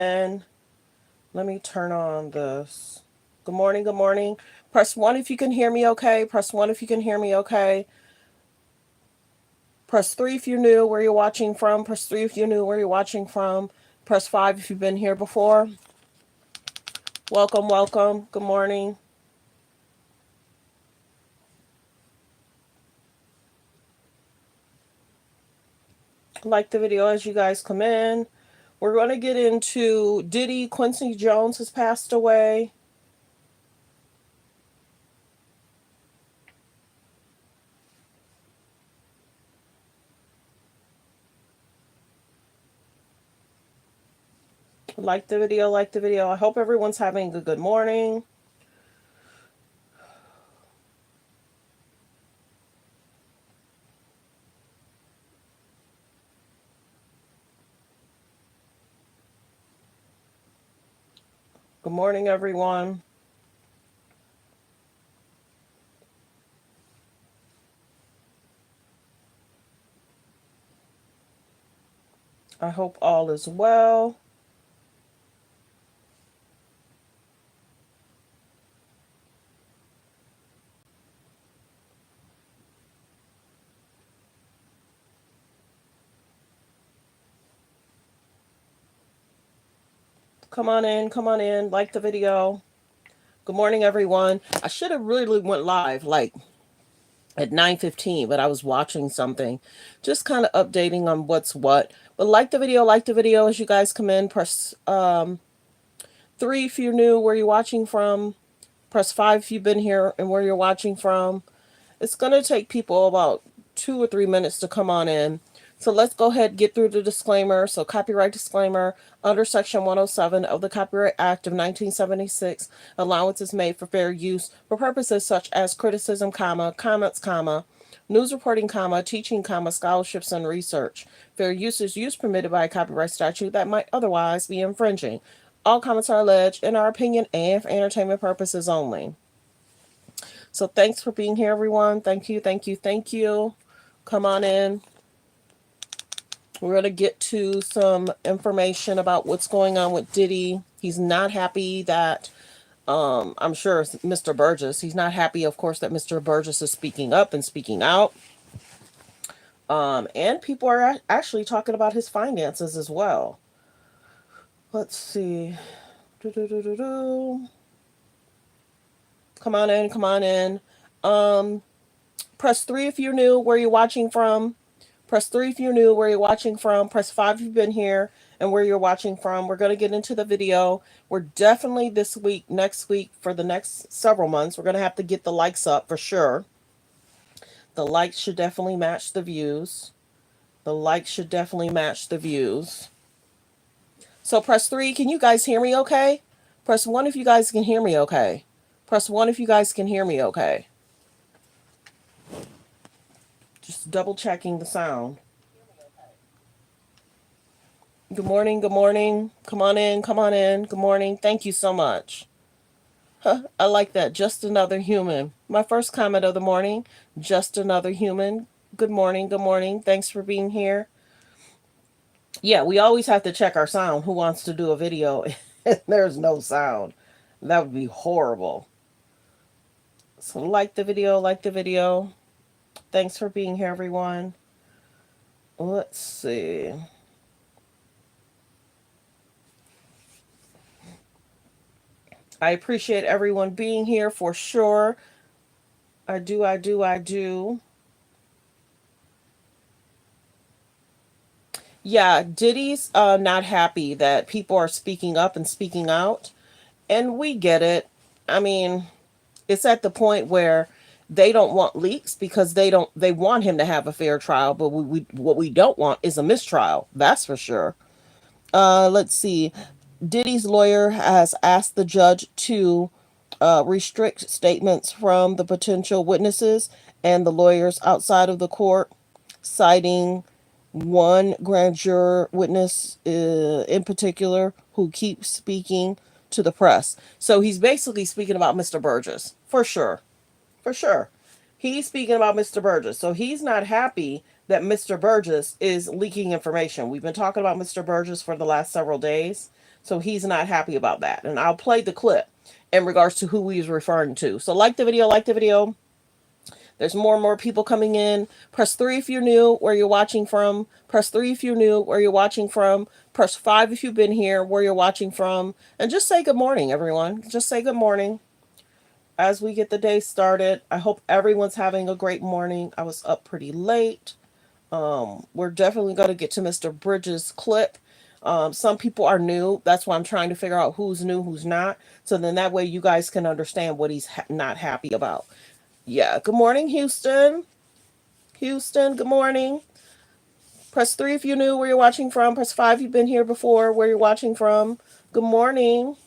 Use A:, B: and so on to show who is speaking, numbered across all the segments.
A: And let me turn on this. Good morning, good morning. Press 1 if you can hear me okay. Press 1 if you can hear me okay. Press 3 if you're new, where you're watching from. Press 3 if you're new, where you're watching from. Press 5 if you've been here before. Welcome, welcome. Good morning. Like the video as you guys come in. We're going to get into Diddy. Quincy Jones has passed away. Like the video, like the video. I hope everyone's having a good morning. Good morning, everyone. I hope all is well. Come on in, come on in. Like the video. Good morning, everyone. I should have really went live like at 9:15, but I was watching something, just kind of updating on what's what. But like the video as you guys come in. Press 3 if you're new, where you're watching from. Press 5 if you've been here and where you're watching from. It's going to take people about 2 or 3 minutes to come on in. So let's go ahead and get through the disclaimer. So copyright disclaimer, under Section 107 of the Copyright Act of 1976, allowance is made for fair use for purposes such as criticism, comments, news reporting, teaching, scholarships, and research. Fair use is use permitted by a copyright statute that might otherwise be infringing. All comments are alleged in our opinion and for entertainment purposes only. So thanks for being here, everyone. Thank you, thank you, thank you. Come on in. We're going to get to some information about what's going on with Diddy. He's not happy that, I'm sure Mr. Burgess, he's not happy, of course, that Mr. Burgess is speaking up and speaking out. And people are actually talking about his finances as well. Let's see. Come on in, come on in. Press 3 if you're new, where you're watching from. Press 3 if you're new, where you're watching from. Press 5 if you've been here and where you're watching from. We're going to get into the video. We're definitely this week, next week, for the next several months, we're going to have to get the likes up for sure. The likes should definitely match the views. The likes should definitely match the views. So press 3. Can you guys hear me okay? Press 1 if you guys can hear me okay. Press 1 if you guys can hear me okay. Just double checking the sound. Good morning, good morning. Come on in, come on in. Good morning. Thank you so much. Huh, I like that. Just another human. My first comment of the morning. Just another human. Good morning, good morning. Thanks for being here. Yeah, we always have to check our sound. Who wants to do a video? There's no sound. That would be horrible. So like the video, like the video. Thanks for being here, everyone. Let's see. I appreciate everyone being here for sure. I do, I do, I do. Yeah, Diddy's not happy that people are speaking up and speaking out. And we get it. I mean, it's at the point where they don't want leaks because they want him to have a fair trial, but what we don't want is a mistrial. That's for sure. Let's see. Diddy's lawyer has asked the judge to restrict statements from the potential witnesses and the lawyers outside of the court, citing one grand juror witness in particular who keeps speaking to the press. So he's basically speaking about Mr. Burgess, for sure. For sure. He's speaking about Mr. Burgess. So he's not happy that Mr. Burgess is leaking information. We've been talking about Mr. Burgess for the last several days. So he's not happy about that. And I'll play the clip in regards to who he's referring to. So like the video, like the video. There's more and more people coming in. Press 3 if you're new, where you're watching from. Press 3 if you're new, where you're watching from. Press 5 if you've been here, where you're watching from. And just say good morning, everyone. Just say good morning as we get the day started. I hope everyone's having a great morning. I was up pretty late. We're definitely going to get to Mr. Bridges' clip. Some people are new. That's why I'm trying to figure out who's new, who's not. So then that way you guys can understand what he's not happy about. Yeah. Good morning, Houston. Houston, good morning. Press 3 if you're new, where you're watching from. Press 5 if you've been here before, where you're watching from. Good morning.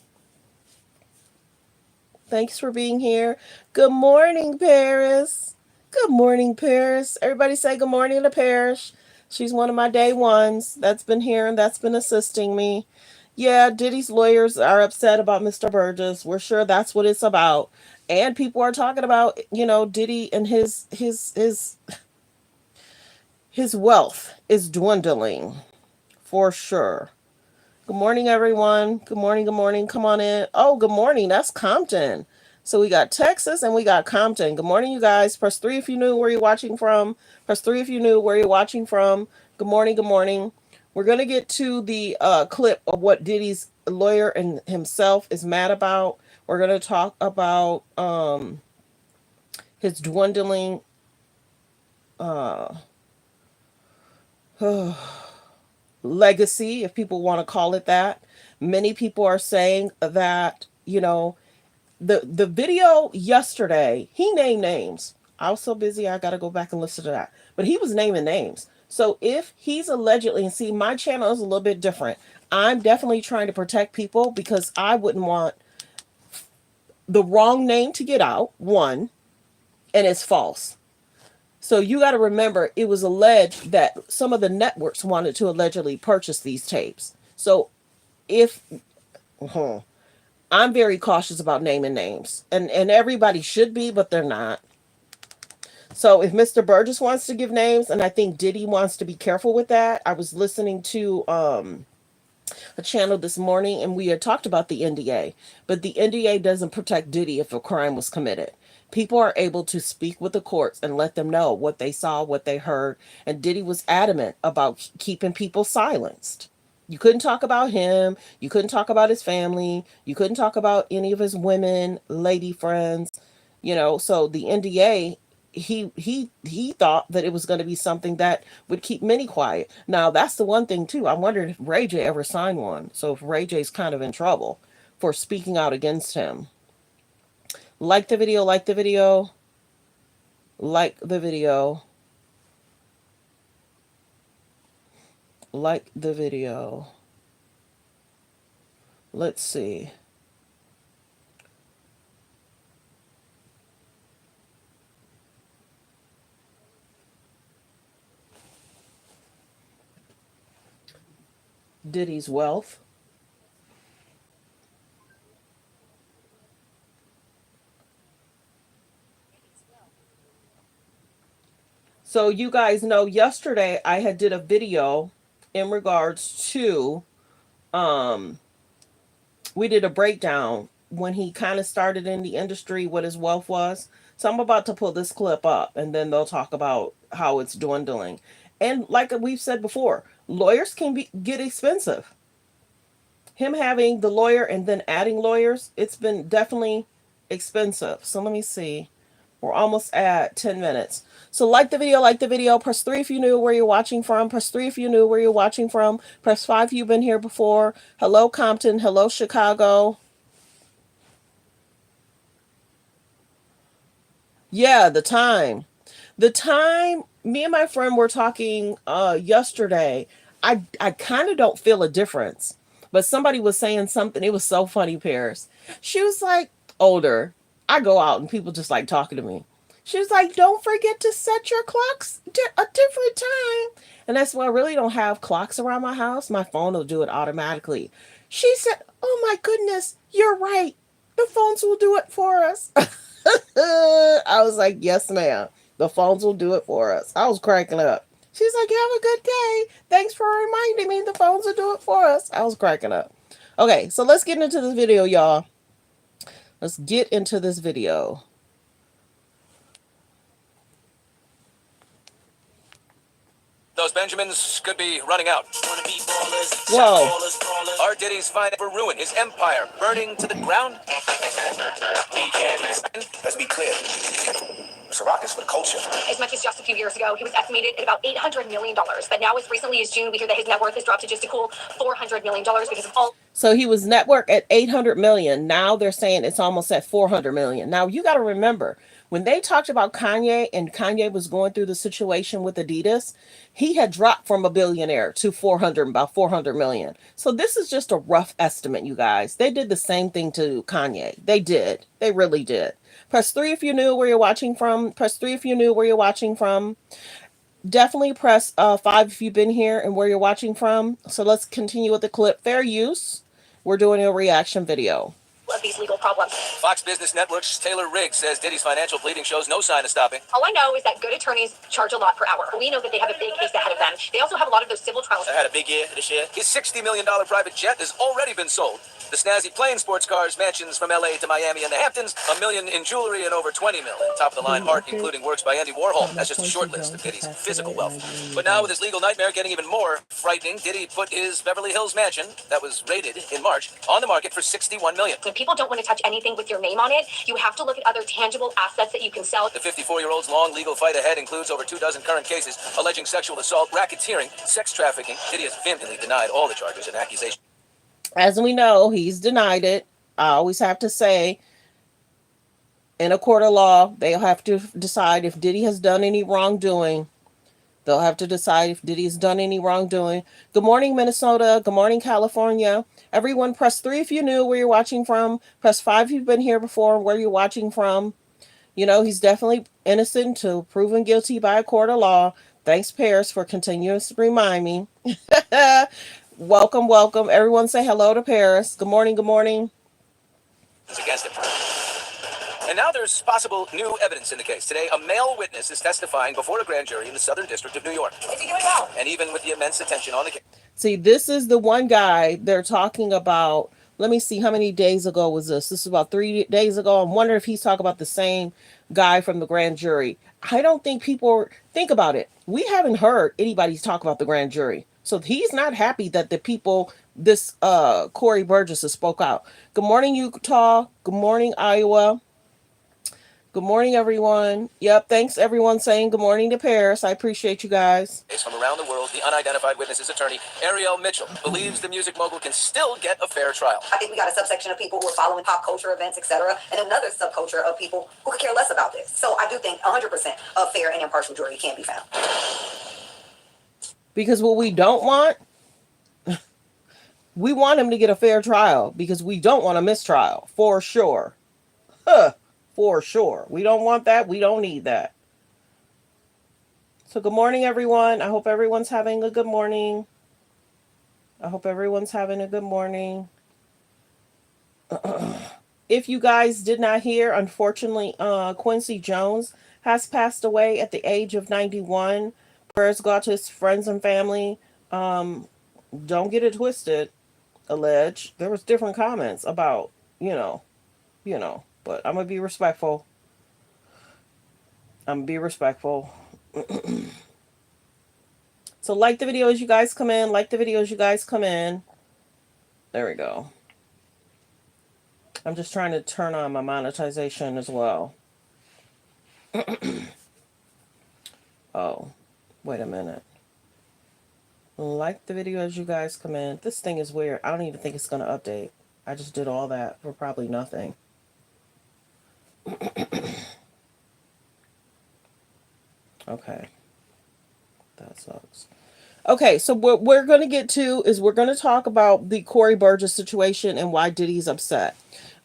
A: Thanks for being here. Good morning, Paris. Good morning, Paris. Everybody say good morning to Paris. She's one of my day ones that's been here and that's been assisting me. Yeah, Diddy's lawyers are upset about Mr. Burgess. We're sure that's what it's about. And people are talking about, Diddy and his wealth is dwindling for sure. Good morning, everyone. Good morning. Good morning. Come on in. Oh, good morning. That's Compton. So we got Texas and we got Compton. Good morning, you guys. Press 3 if you knew where you're watching from. Press 3 if you knew where you're watching from. Good morning. Good morning. We're going to get to the clip of what Diddy's lawyer and himself is mad about. We're going to talk about his dwindling uh, legacy, if people want to call it that. Many people are saying that, the video yesterday, he named names. I was so busy, I got to go back and listen to that. But he was naming names. So if he's allegedly, and see, my channel is a little bit different. I'm definitely trying to protect people because I wouldn't want the wrong name to get out, one, and it's false. So you got to remember, it was alleged that some of the networks wanted to allegedly purchase these tapes. So if I'm very cautious about naming names, and everybody should be, but they're not. So if Mr. Burgess wants to give names, and I think Diddy wants to be careful with that. I was listening to a channel this morning, and we had talked about the NDA, but the NDA doesn't protect Diddy if a crime was committed. People are able to speak with the courts and let them know what they saw, what they heard, and Diddy was adamant about keeping people silenced. You couldn't talk about him. You couldn't talk about his family. You couldn't talk about any of his women, lady friends. So the NDA, he thought that it was going to be something that would keep many quiet. Now that's the one thing too. I wondered if Ray J ever signed one. So if Ray J's kind of in trouble for speaking out against him. Like the video, like the video, like the video, like the video. Let's see. Diddy's wealth. So you guys know yesterday I had did a video in regards to um we did a breakdown when he kind of started in the industry, what his wealth was. So I'm about to pull this clip up and then they'll talk about how it's dwindling. And like we've said before, lawyers can get expensive. Him having the lawyer and then adding lawyers, it's been definitely expensive. So let me see. We're almost at 10 minutes. So like the video, like the video. Press 3 if you knew where you're watching from. Press 3 if you knew where you're watching from. Press 5 if you've been here before. Hello, Compton. Hello, Chicago. Yeah, the time. The time, me and my friend were talking yesterday. I kind of don't feel a difference. But somebody was saying something. It was so funny, Paris. She was like, older. I go out and people just like talking to me. She was like, don't forget to set your clocks a different time. And that's why I really don't have clocks around my house. My phone will do it automatically. She said, oh my goodness, you're right. The phones will do it for us. I was like, yes, ma'am. The phones will do it for us. I was cracking up. She's like, have a good day. Thanks for reminding me the phones will do it for us. I was cracking up. Okay, so let's get into this video, y'all. Let's get into this video.
B: Those Benjamins could be running out.
A: Whoa.
B: R. Diddy's find for ruin, his empire burning to the ground.
C: Let's be clear. Ciroc is for the culture.
D: As much as just a few years ago, he was estimated at about $800 million. But now, as recently as June, we hear that his net worth has dropped to just a cool $400 million because of all.
A: So he was network at 800 million. Now they're saying it's almost at 400 million. Now you got to remember when they talked about Kanye and Kanye was going through the situation with Adidas, he had dropped from a billionaire to 400, about 400 million. So this is just a rough estimate, you guys. They did the same thing to Kanye. They did. They really did. Press 3 if you knew where you're watching from. Press 3 if you knew where you're watching from. Definitely press 5 if you've been here and where you're watching from. So let's continue with the clip. Fair use. We're doing a reaction video.
D: Of these legal problems.
B: Fox Business Network's Taylor Riggs says Diddy's financial bleeding shows no sign of stopping.
D: All I know is that good attorneys charge a lot per hour. We know that they have a big case ahead of them. They also have a lot of those civil trials.
B: I had a big year this year. His $60 million private jet has already been sold. The snazzy plane, sports cars, mansions from LA to Miami and the Hamptons, $1 million in jewelry and over $20 million in top-of-the-line art, including works by Andy Warhol. That's just a short list of Diddy's physical wealth. But now with his legal nightmare getting even more frightening, Diddy put his Beverly Hills mansion, that was raided in March, on the market for $61 million.
D: When people don't want to touch anything with your name on it, you have to look at other tangible assets that you can sell.
B: The 54-year-old's long legal fight ahead includes over 24 current cases alleging sexual assault, racketeering, sex trafficking. Diddy has vehemently denied all the charges and accusations.
A: As we know, he's denied it. I always have to say, in a court of law, they'll have to decide if Diddy has done any wrongdoing. They'll have to decide if Diddy has done any wrongdoing. Good morning, Minnesota. Good morning, California. Everyone, press 3 if you knew where you're watching from. Press 5 if you've been here before, where you're watching from. You know, he's definitely innocent until proven guilty by a court of law. Thanks, Paris, for continuous to remind me. Welcome, welcome. Everyone say hello to Paris. Good morning, good morning.
B: Against him. And now there's possible new evidence in the case. Today, a male witness is testifying before a grand jury in the Southern District of New York.
D: Is he doing well?
B: And even with the immense attention on the case.
A: See, this is the one guy they're talking about. Let me see, how many days ago was this? This is about 3 days ago. I'm wondering if he's talking about the same guy from the grand jury. I don't think people think about it. We haven't heard anybody talk about the grand jury. So he's not happy that the people, this Courtney Burgess has spoke out. Good morning, Utah. Good morning, Iowa. Good morning, everyone. Yep, thanks everyone saying good morning to Paris. I appreciate you guys.
B: From around the world, the unidentified witness's attorney, Ariel Mitchell, believes the music mogul can still get a fair trial.
E: I think we got a subsection of people who are following pop culture events, etc., and another subculture of people who could care less about this. So I do think 100% a fair and impartial jury can be found.
A: Because what we don't want, we want him to get a fair trial because we don't want a mistrial, for sure. For sure. We don't want that. We don't need that. So good morning, everyone. I hope everyone's having a good morning. I hope everyone's having a good morning. If you guys did not hear, unfortunately, Quincy Jones has passed away at the age of 91. Prayers go out to his friends and family. Don't get it twisted, alleged. There was different comments about, you know, but I'm going to be respectful. I'm going to be respectful. So like the video as you guys come in. Like the video as you guys come in. There we go. I'm just trying to turn on my monetization as well. Oh, wait a minute. Like the video as you guys come in. This thing is weird. I don't even think it's going to update. I just did all that for probably nothing. Okay. That sucks. Okay, so what we're going to get to is we're going to talk about the Courtney Burgess situation and why Diddy's upset.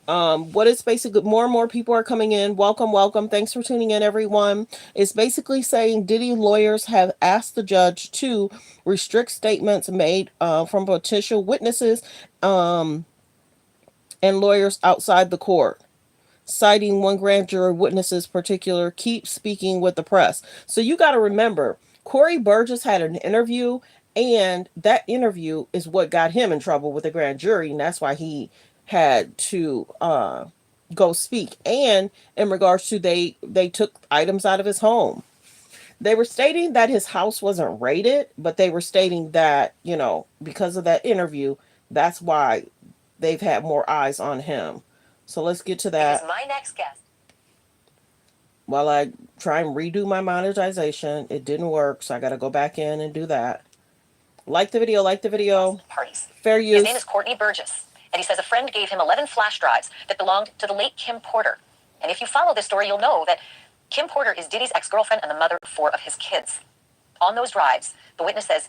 A: What it's basically, more and more people are coming in. Welcome, welcome. Thanks for tuning in, everyone. It's basically saying Diddy lawyers have asked the judge to restrict statements made from potential witnesses and lawyers outside the court, citing one grand jury witness's particular keep speaking with the press. So you got to remember, Courtney Burgess had an interview And that interview is what got him in trouble with the grand jury, and that's why he had to go speak. And in regards to they took items out of his home. They were stating that his house wasn't raided, but they were stating that, because of that interview, that's why they've had more eyes on him. So let's get to that.
D: My next guest.
A: While I try and redo my monetization, it didn't work, so I got to go back in and do that. Like the video, like the video.
D: Parties.
A: Fair use.
D: His name is Courtney Burgess, and he says a friend gave him 11 flash drives that belonged to the late Kim Porter. And if you follow this story, you'll know that Kim Porter is Diddy's ex-girlfriend and the mother of 4 of his kids. On those drives, the witness says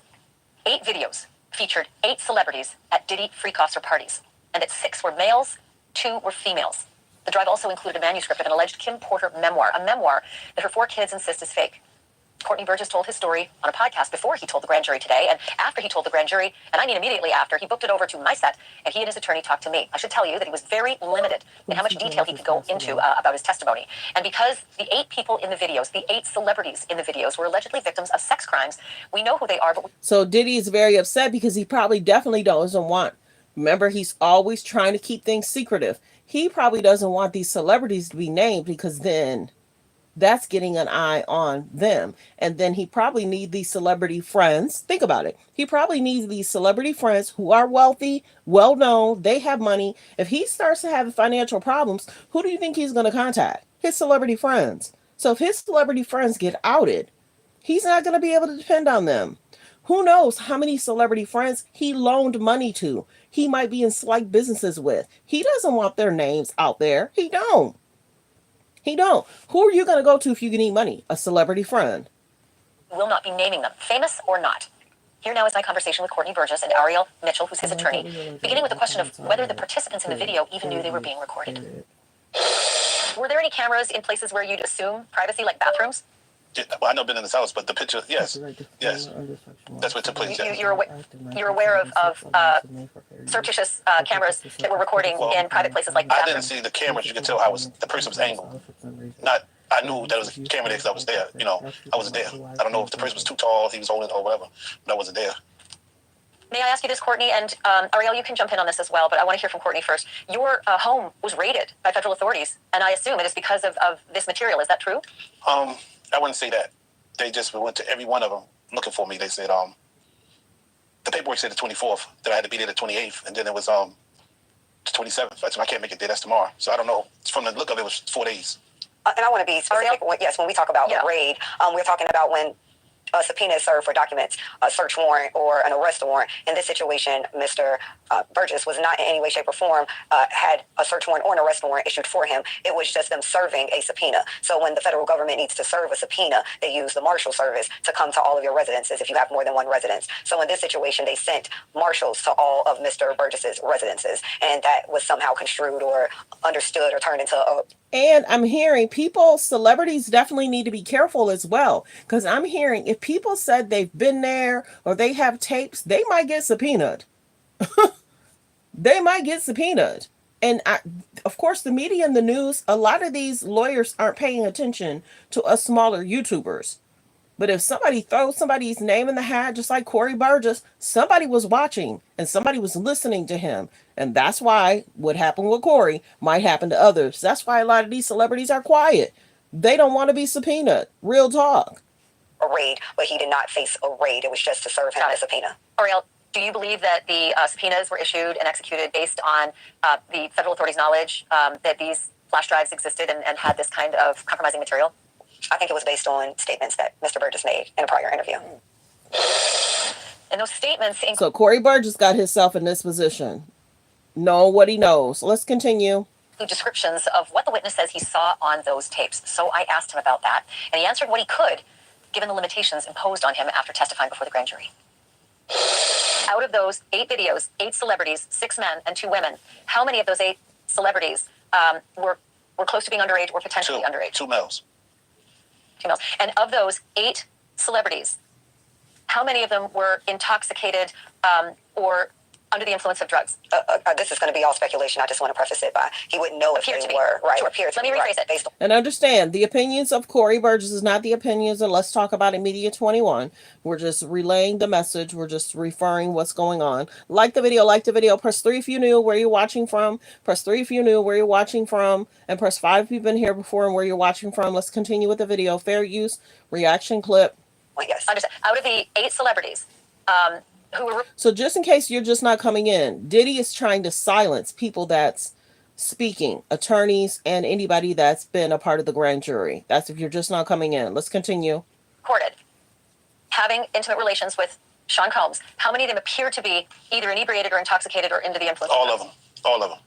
D: 8 videos featured 8 celebrities at Diddy free concert parties, and that 6 were males, 2 were females. The drive also included a manuscript of an alleged Kim Porter memoir, a memoir that her 4 kids insist is fake. Courtney Burgess told his story on a podcast before he told the grand jury today, and after he told the grand jury, and I mean immediately after, he booked it over to my set, and he and his attorney talked to me. I should tell you that he was very limited in how much detail he could go into about his testimony. And because the 8 people in the videos, the 8 celebrities in the videos were allegedly victims of sex crimes, we know who they are.
A: So Diddy is very upset because he probably definitely doesn't want, remember, he's always trying to keep things secretive. He probably doesn't want these celebrities to be named because then that's getting an eye on them. And then he probably needs these celebrity friends. Think about it. He probably needs these celebrity friends who are wealthy, well known, they have money. If he starts to have financial problems, who do you think he's going to contact? His celebrity friends. So if his celebrity friends get outed, he's not going to be able to depend on them. Who knows how many celebrity friends he loaned money to? He might be in slight businesses with. He doesn't want their names out there. He don't. Who are you going to go to if you need money? A celebrity friend.
D: Will not be naming them, famous or not. Here now is my conversation with Courtney Burgess and Ariel Mitchell, who's his attorney, beginning with the question of whether the participants in the video even knew they were being recorded. Were there any cameras in places where you'd assume privacy, like bathrooms?
C: Yeah, well, I've never been in this house, but the picture, yes. That's what took place.
D: You're aware of surreptitious cameras that were recording in private places like
C: I didn't see the cameras. You could tell how the person was angled. I knew that it was a camera there because I was there. I wasn't there. I don't know if the person was too tall, he was holding it or whatever, but I wasn't there.
D: May I ask you this, Courtney, and Ariel, you can jump in on this as well, but I want to hear from Courtney first. Your home was raided by federal authorities, and I assume it is because of this material. Is that true?
C: I wouldn't say that. They just went to every one of them looking for me. They said the paperwork said the 24th, that I had to be there the 28th, and then it was the 27th. I said, I can't make it there. That's tomorrow. So I don't know. From the look of it, it was 4 days.
E: And I want to be specific. Yes, when we talk about a raid, we're talking about when a subpoena is served for documents, a search warrant, or an arrest warrant. In this situation, Mr. Burgess was not in any way, shape, or form had a search warrant or an arrest warrant issued for him. It was just them serving a subpoena. So when the federal government needs to serve a subpoena, they use the marshal service to come to all of your residences if you have more than one residence. So in this situation, they sent marshals to all of Mr. Burgess's residences, and that was somehow construed or understood or turned into a...
A: And I'm hearing celebrities definitely need to be careful as well. Because I'm hearing if people said they've been there or they have tapes, they might get subpoenaed. They might get subpoenaed. And of course, the media and the news, a lot of these lawyers aren't paying attention to us smaller YouTubers. But if somebody throws somebody's name in the hat, just like Courtney Burgess, somebody was watching and somebody was listening to him. And that's why what happened with Corey might happen to others. That's why a lot of these celebrities are quiet. They don't want to be subpoenaed. Real talk.
E: A raid, but he did not face a raid. It was just to serve him a subpoena.
D: Ariel, do you believe that the subpoenas were issued and executed based on the federal authorities' knowledge that these flash drives existed and had this kind of compromising material?
E: I think it was based on statements that Mr. Burgess made in a prior interview.
D: And those statements...
A: So Courtney Burgess got himself in this position. Know what he knows. Let's continue.
D: Descriptions of what the witness says he saw on those tapes. So I asked him about that, and he answered what he could, given the limitations imposed on him after testifying before the grand jury. Out of those 8 videos, 8 celebrities, 6 men and 2 women, how many of those 8 celebrities were close to being underage or potentially underage?
C: 2 males.
D: 2 males. And of those 8 celebrities, how many of them were intoxicated or under the influence of drugs.
E: This is going to be all speculation. I just want to preface it by he wouldn't know if they were right.
D: Sure.
E: Appear to
D: Let me
E: be
D: rephrase
E: right,
D: it.
E: based on.
A: And understand, the opinions of Corey Burgess is not the opinions of Let's Talk About It Media 21. We're just relaying the message. We're just referring what's going on. Like the video, like the video. Press 3 if you knew where you're watching from. Press 3 if you knew where you're watching from. And press 5 if you've been here before and where you're watching from. Let's continue with the video. Fair use, reaction clip.
E: Well, yes.
D: Understand. Out of the 8 celebrities who were...
A: So just in case you're just not coming in, Diddy is trying to silence people that's speaking, attorneys and anybody that's been a part of the grand jury. That's if you're just not coming in. Let's continue.
D: Courted having intimate relations with Sean Combs. How many of them appear to be either inebriated or intoxicated or under the influence?
C: All of them. All of them.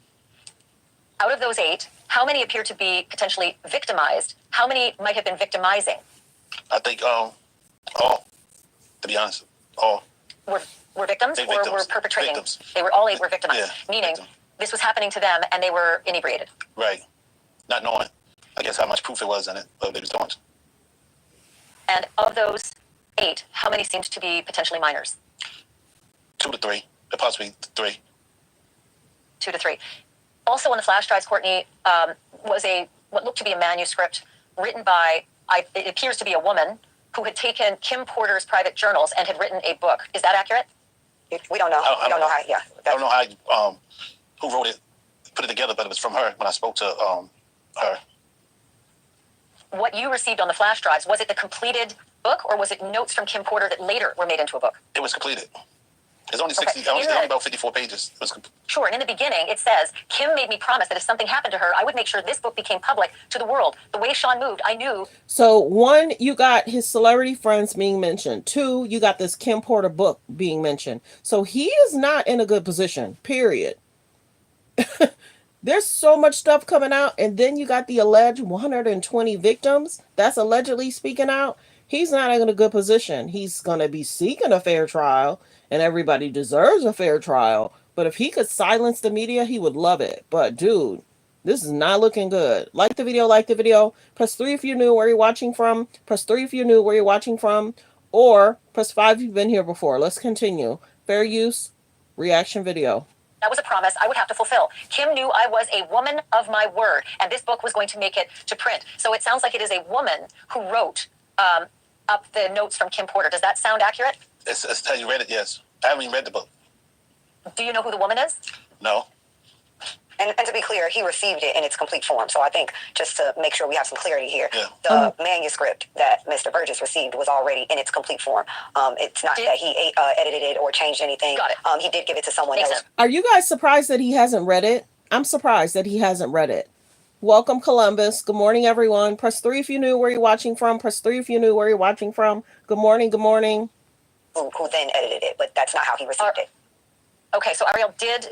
D: Out of those 8, how many appear to be potentially victimized? How many might have been victimizing?
C: I think all. To be honest, all.
D: Were victims or
C: victims.
D: were perpetrating?
C: Victims.
D: They were all 8 were victimized,
C: Yeah,
D: meaning
C: victim.
D: this was happening to them and they were inebriated.
C: Right. Not knowing, I guess, how much proof it was in it, but they was doing it.
D: And of those 8, how many seemed to be potentially minors?
C: 2 to 3, possibly 3.
D: 2 to 3. Also on the flash drives, Courtney, was what looked to be a manuscript written by, it appears to be a woman who had taken Kim Porter's private journals and had written a book. Is that accurate?
E: We don't know. We don't know how. Yeah.
C: I don't know how who wrote it, put it together, but it was from her when I spoke to her.
D: What you received on the flash drives, was it the completed book or was it notes from Kim Porter that later were made into a book?
C: It was completed. It's only
D: Okay.
C: 60. Only about 54 pages. It was
D: Sure, and in the beginning, it says, Kim made me promise that if something happened to her, I would make sure this book became public to the world. The way Sean moved, I knew.
A: So 1, you got his celebrity friends being mentioned. 2, you got this Kim Porter book being mentioned. So he is not in a good position, period. There's so much stuff coming out, and then you got the alleged 120 victims that's allegedly speaking out. He's not in a good position. He's going to be seeking a fair trial, and everybody deserves a fair trial. But if he could silence the media, he would love it. But dude, this is not looking good. Like the video, like the video. Press 3 if you knew where you're watching from. Press 3 if you knew where you're watching from. Or press 5 if you've been here before. Let's continue. Fair use, reaction video.
D: That was a promise I would have to fulfill. Kim knew I was a woman of my word, and this book was going to make it to print. So it sounds like it is a woman who wrote up the notes from Kim Porter. Does that sound accurate?
C: it's how you read it, yes. I haven't even read the book.
D: Do you know who the woman is?
C: No.
E: And to be clear, he received it in its complete form. So I think just to make sure we have some clarity here,
C: Yeah.
E: the manuscript that Mr. Burgess received was already in its complete form. It's not that he edited it or changed anything.
D: Got it.
E: He did give it to someone
D: Makes
E: else.
D: sense.
A: Are you guys surprised that he hasn't read it? I'm surprised that he hasn't read it. Welcome, Columbus. Good morning, everyone. Press 3 if you knew where you're watching from. Press 3 if you knew where you're watching from. Good morning, good morning.
E: Who then edited it, but that's not how he received it.
D: Okay, so Ariel, did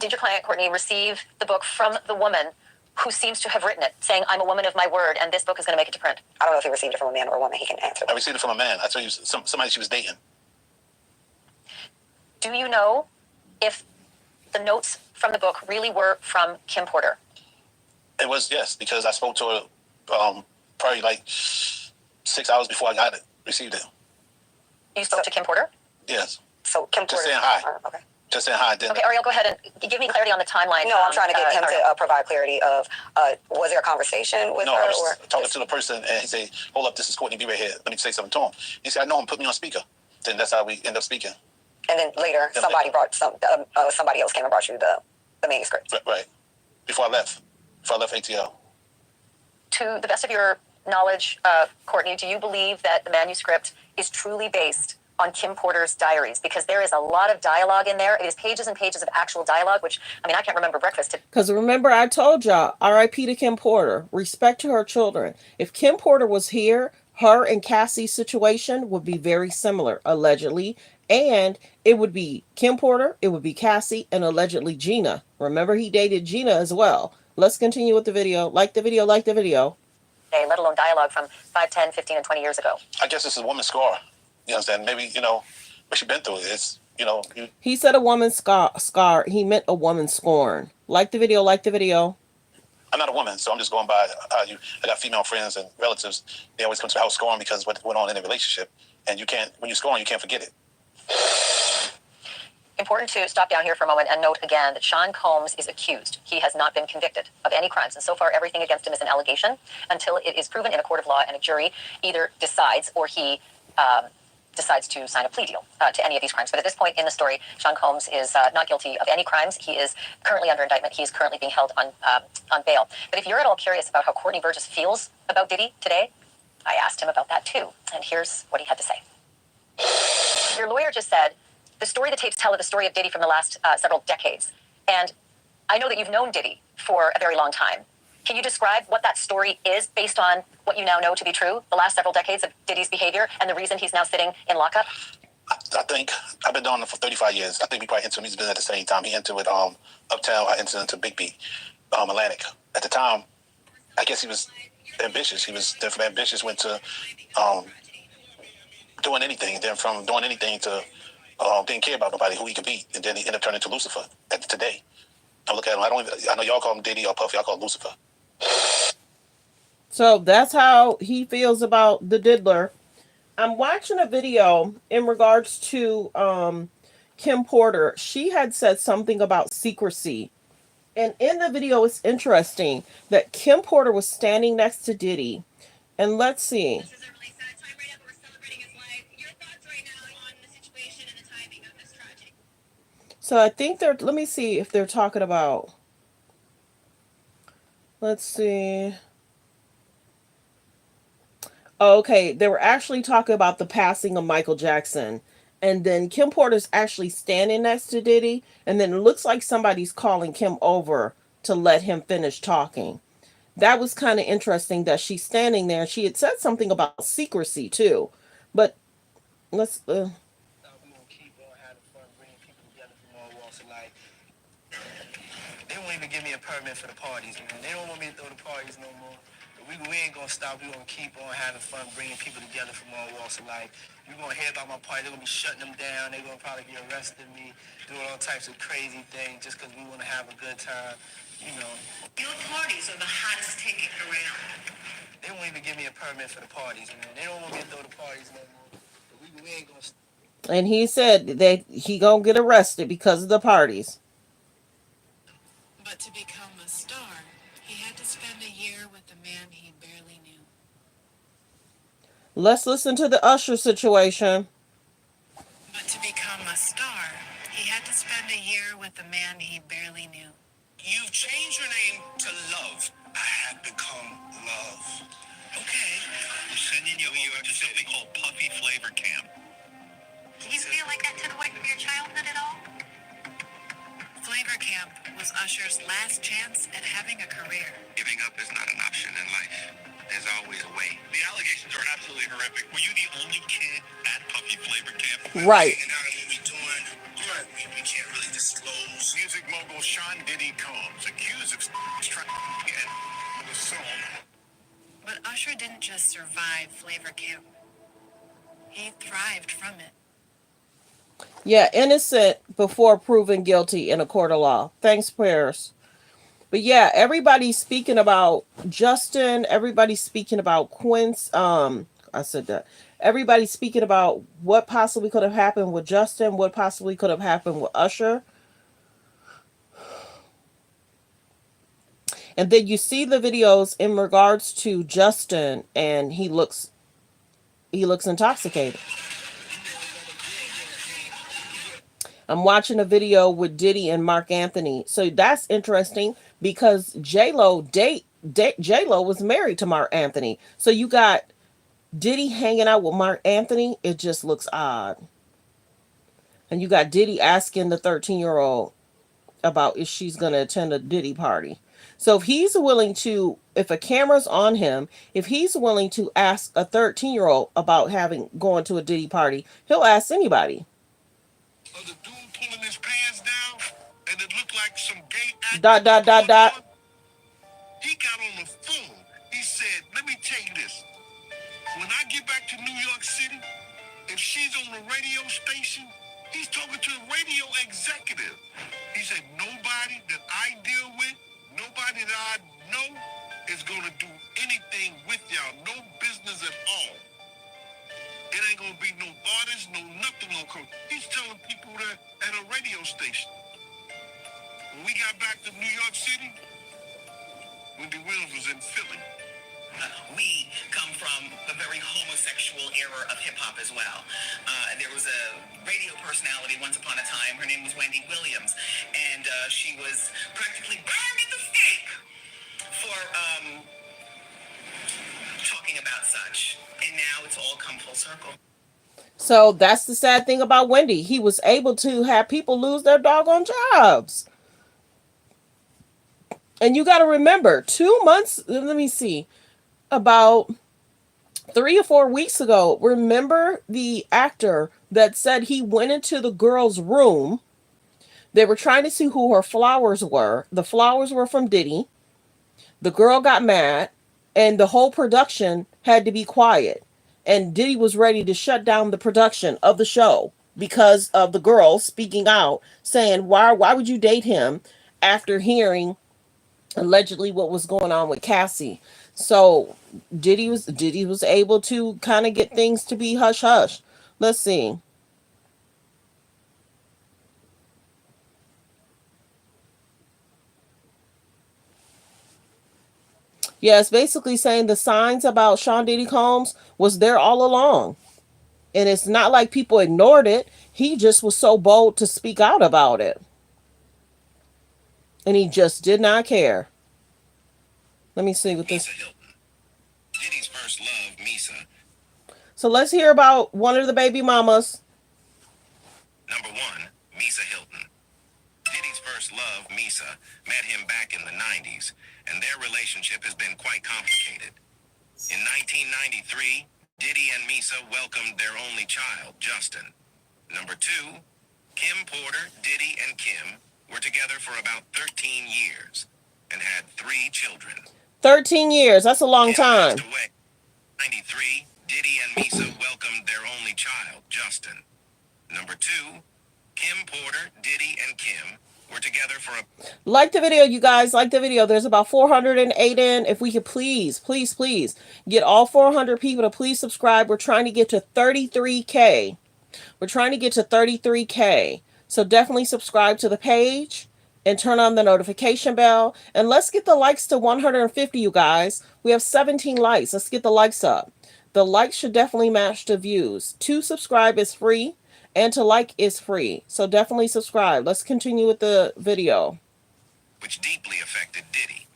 D: your client Courtney receive the book from the woman who seems to have written it, saying, I'm a woman of my word, and this book is going to make it to print?
E: I don't know if he received it from a man or a woman. He can answer
C: I
E: that.
C: received it from a man. I told you somebody she was dating.
D: Do you know if the notes from the book really were from Kim Porter?
C: It was, yes, because I spoke to her probably like 6 hours before I got it, received it.
D: You spoke to Kim Porter?
C: Yes.
E: So Kim
C: Just
E: Porter.
C: saying hi.
E: Okay.
C: Just saying hi. Didn't
D: Okay, Ariel, go ahead and give me clarity on the timeline.
E: No, I'm trying to get him
D: Ariel.
E: to provide clarity of, was there a conversation with
C: No,
E: her?
C: I was
E: Or
C: talking to the person, and he said, hold up, this is Courtney, be right here. Let me say something to him. He said, I know him, put me on speaker. Then that's how we end up speaking.
E: And then later, somebody else came and brought you the manuscript.
C: Right. Before I left ATL.
D: To the best of your knowledge, Courtney, do you believe that the manuscript is truly based on Kim Porter's diaries? Because there is a lot of dialogue in there. It is pages and pages of actual dialogue, which, I mean, I can't remember breakfast.
A: Because remember, I told y'all, R.I.P. to Kim Porter, respect to her children. If Kim Porter was here, her and Cassie's situation would be very similar, allegedly. And it would be Kim Porter, it would be Cassie, and allegedly Gina. Remember, he dated Gina as well. Let's continue with the video. Like the video, like the video.
D: Let alone dialogue from 5, 10, 15, and 20 years ago.
C: I guess it's a woman's scar. You understand? Maybe, what she been through. It's,
A: He said a woman's scar. He meant a woman's scorn. Like the video, like the video.
C: I'm not a woman, so I'm just going by I got female friends and relatives. They always come to the house scoring because what went on in a relationship. And when you scoring, you can't forget it.
D: Important to stop down here for a moment and note again that Sean Combs is accused. He has not been convicted of any crimes. And so far, everything against him is an allegation until it is proven in a court of law and a jury either decides or he decides to sign a plea deal to any of these crimes. But at this point in the story, Sean Combs is not guilty of any crimes. He is currently under indictment. He is currently being held on bail. But if you're at all curious about how Courtney Burgess feels about Diddy today, I asked him about that too. And here's what he had to say. Your lawyer just said, the story the tapes tell of the story of Diddy from the last several decades. And I know that you've known Diddy for a very long time. Can you describe what that story is based on what you now know to be true, the last several decades of Diddy's behavior and the reason he's now sitting in lockup?
C: I think I've been doing it for 35 years. I think we probably entered music business at the same time. He entered with Uptown. I entered into Big B, Atlantic. At the time, I guess he was ambitious. He was then from ambitious went to doing anything. Then from doing anything to didn't care about nobody who he could beat, and then he ended up turning to Lucifer. Today, I look at him. I know y'all call him Diddy or Puffy. I call him Lucifer.
A: So that's how he feels about the diddler. I'm watching a video in regards to Kim Porter. She had said something about secrecy. And in the video, it's interesting that Kim Porter was standing next to Diddy. And let's see.
F: This is a really sad time right now, but we're celebrating his life. Your thoughts right now on the situation and the timing of this tragedy?
A: So I think let me see if they're talking about, let's see. Okay, they were actually talking about the passing of Michael Jackson. And then Kim Porter's actually standing next to Diddy. And then it looks like somebody's calling Kim over to let him finish talking. That was kind of interesting that she's standing there. She had said something about secrecy too. But let's...
G: We gonna keep on having fun, bringing people together from all walks of life. They won't even give me a permit for the parties, man. They don't want me to throw the parties no more. But we ain't gonna stop. We gonna keep on having fun, bringing people together from all walks of life. You're gonna hear about my party. They're gonna be shutting them down. They're gonna probably be arresting me, doing all types of crazy things just because we want to have a good time, you know.
F: Your parties are the hottest ticket around.
G: They won't even give me a permit for the parties, man. They don't want me to throw the parties no more. But we ain't gonna stop.
A: And he said that he gonna get arrested because of the parties.
H: But to become a star, he had to spend a year with a man he barely knew.
A: Let's listen to the Usher situation.
H: But to become a star, he had to spend a year with a man he barely knew.
I: You've changed your name to Love. I have become Love. Okay. I'm sending you over to something called Puffy Flavor Camp.
F: Do you feel like that took away from your childhood at all?
H: Flavor Camp was Usher's last chance at having a career.
I: Giving up is not an option in life. There's always a way. The allegations are absolutely horrific. Were you the only kid at Puffy Flavor Camp?
A: Right.
I: And out of what we're doing, we can't really disclose. Music mogul Sean Diddy Combs accused of trafficking and assault.
H: But Usher didn't just survive Flavor Camp. He thrived from it.
A: Yeah, innocent before proven guilty in a court of law. Thanks, prayers. But yeah, everybody's speaking about Justin. Everybody's speaking about Quince. I said that. Everybody's speaking about what possibly could have happened with Justin. What possibly could have happened with Usher. And then you see the videos in regards to Justin, and he looks intoxicated. I'm watching a video with Diddy and Mark Anthony. So that's interesting because J-Lo was married to Mark Anthony. So you got Diddy hanging out with Mark Anthony. It just looks odd. And you got Diddy asking the 13-year-old about if she's going to attend a Diddy party. So if he's willing to, if a camera's on him, if he's willing to ask a 13-year-old about going to a Diddy party, he'll ask anybody.
I: The dude pulling his pants down, and it looked like some gay actor. ... He got on the phone. He said, let me tell you this. When I get back to New York City, if she's on the radio station, he's talking to the radio executive. He said, nobody that I deal with, nobody that I know is going to do anything with y'all. No business at all. It ain't gonna be no artist, no nothing gonna come. He's telling people that at a radio station. When we got back to New York City, Wendy Williams was in Philly.
J: We come from a very homosexual era of hip hop as well. There was a radio personality once upon a time. Her name was Wendy Williams, and she was practically burned at the stake for talking about such. And now it's all come full circle.
A: So that's the sad thing about Wendy. He was able to have people lose their doggone jobs. And you got to remember, 2 months, let me see, about 3 or 4 weeks ago, remember the actor that said he went into the girl's room. They were trying to see who her flowers were. The flowers were from Diddy. The girl got mad, and the whole production had to be quiet. And Diddy was ready to shut down the production of the show because of the girl speaking out, saying, why would you date him after hearing allegedly what was going on with Cassie? So Diddy was able to kind of get things to be hush hush. Let's see. Yeah, it's basically saying the signs about Sean Diddy Combs was there all along. And it's not like people ignored it. He just was so bold to speak out about it. And he just did not care. Let me see what this.
J: Diddy's first love, Misa.
A: So let's hear about one of the baby mamas.
J: Number 1, Misa Hilton. Diddy's first love, Misa, met him back in the 90s, and their relationship has been quite complicated. In 1993, Diddy and Misa welcomed their only child, Justin. Number 2, Kim Porter, Diddy, and Kim were together for about 13 years and had 3 children.
A: 13 years, that's a long time.
J: Passed away. 93, Diddy and Misa welcomed their only child, Justin. Number 2, Kim Porter, Diddy, and Kim were together for a...
A: Like the video, you guys. Like the video. There's about 408 in. If we could please get all 400 people to please subscribe. We're trying to get to 33K. We're trying to get to 33K. So definitely subscribe to the page and turn on the notification bell. And let's get the likes to 150, you guys. We have 17 likes. Let's get the likes up. The likes should definitely match the views. To subscribe is free, and to like is free. So definitely subscribe. Let's continue with the video.
J: Which deeply affected Diddy.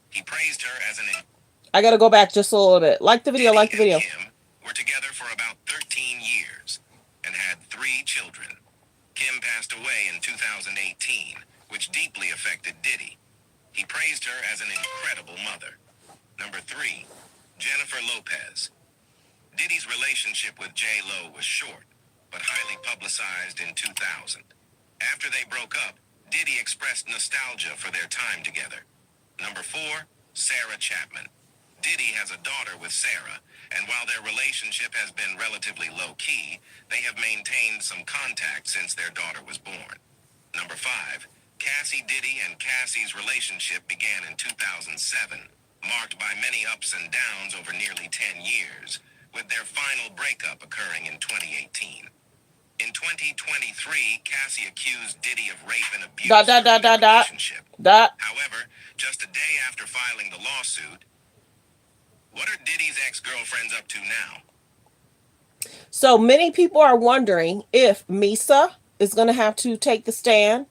J: He praised her as an...
A: I got to go back just a little bit. Like the video,
J: Diddy
A: like the video.
J: and Kim were together for about 13 years and had 3 children. Kim passed away in 2018, which deeply affected Diddy. He praised her as an incredible mother. Number 3, Jennifer Lopez. Diddy's relationship with J-Lo was short, but highly publicized in 2000. After they broke up, Diddy expressed nostalgia for their time together. Number 4, Sarah Chapman. Diddy has a daughter with Sarah, and while their relationship has been relatively low-key, they have maintained some contact since their daughter was born. Number 5, Cassie Diddy and Cassie's relationship began in 2007, marked by many ups and downs over nearly 10 years, with their final breakup occurring in 2018. In 2023, Cassie accused Diddy of rape and abuse in their relationship. However, just a day after filing the lawsuit, what are Diddy's ex-girlfriends up to now?
A: So many people are wondering if Misa is going to have to take the stand,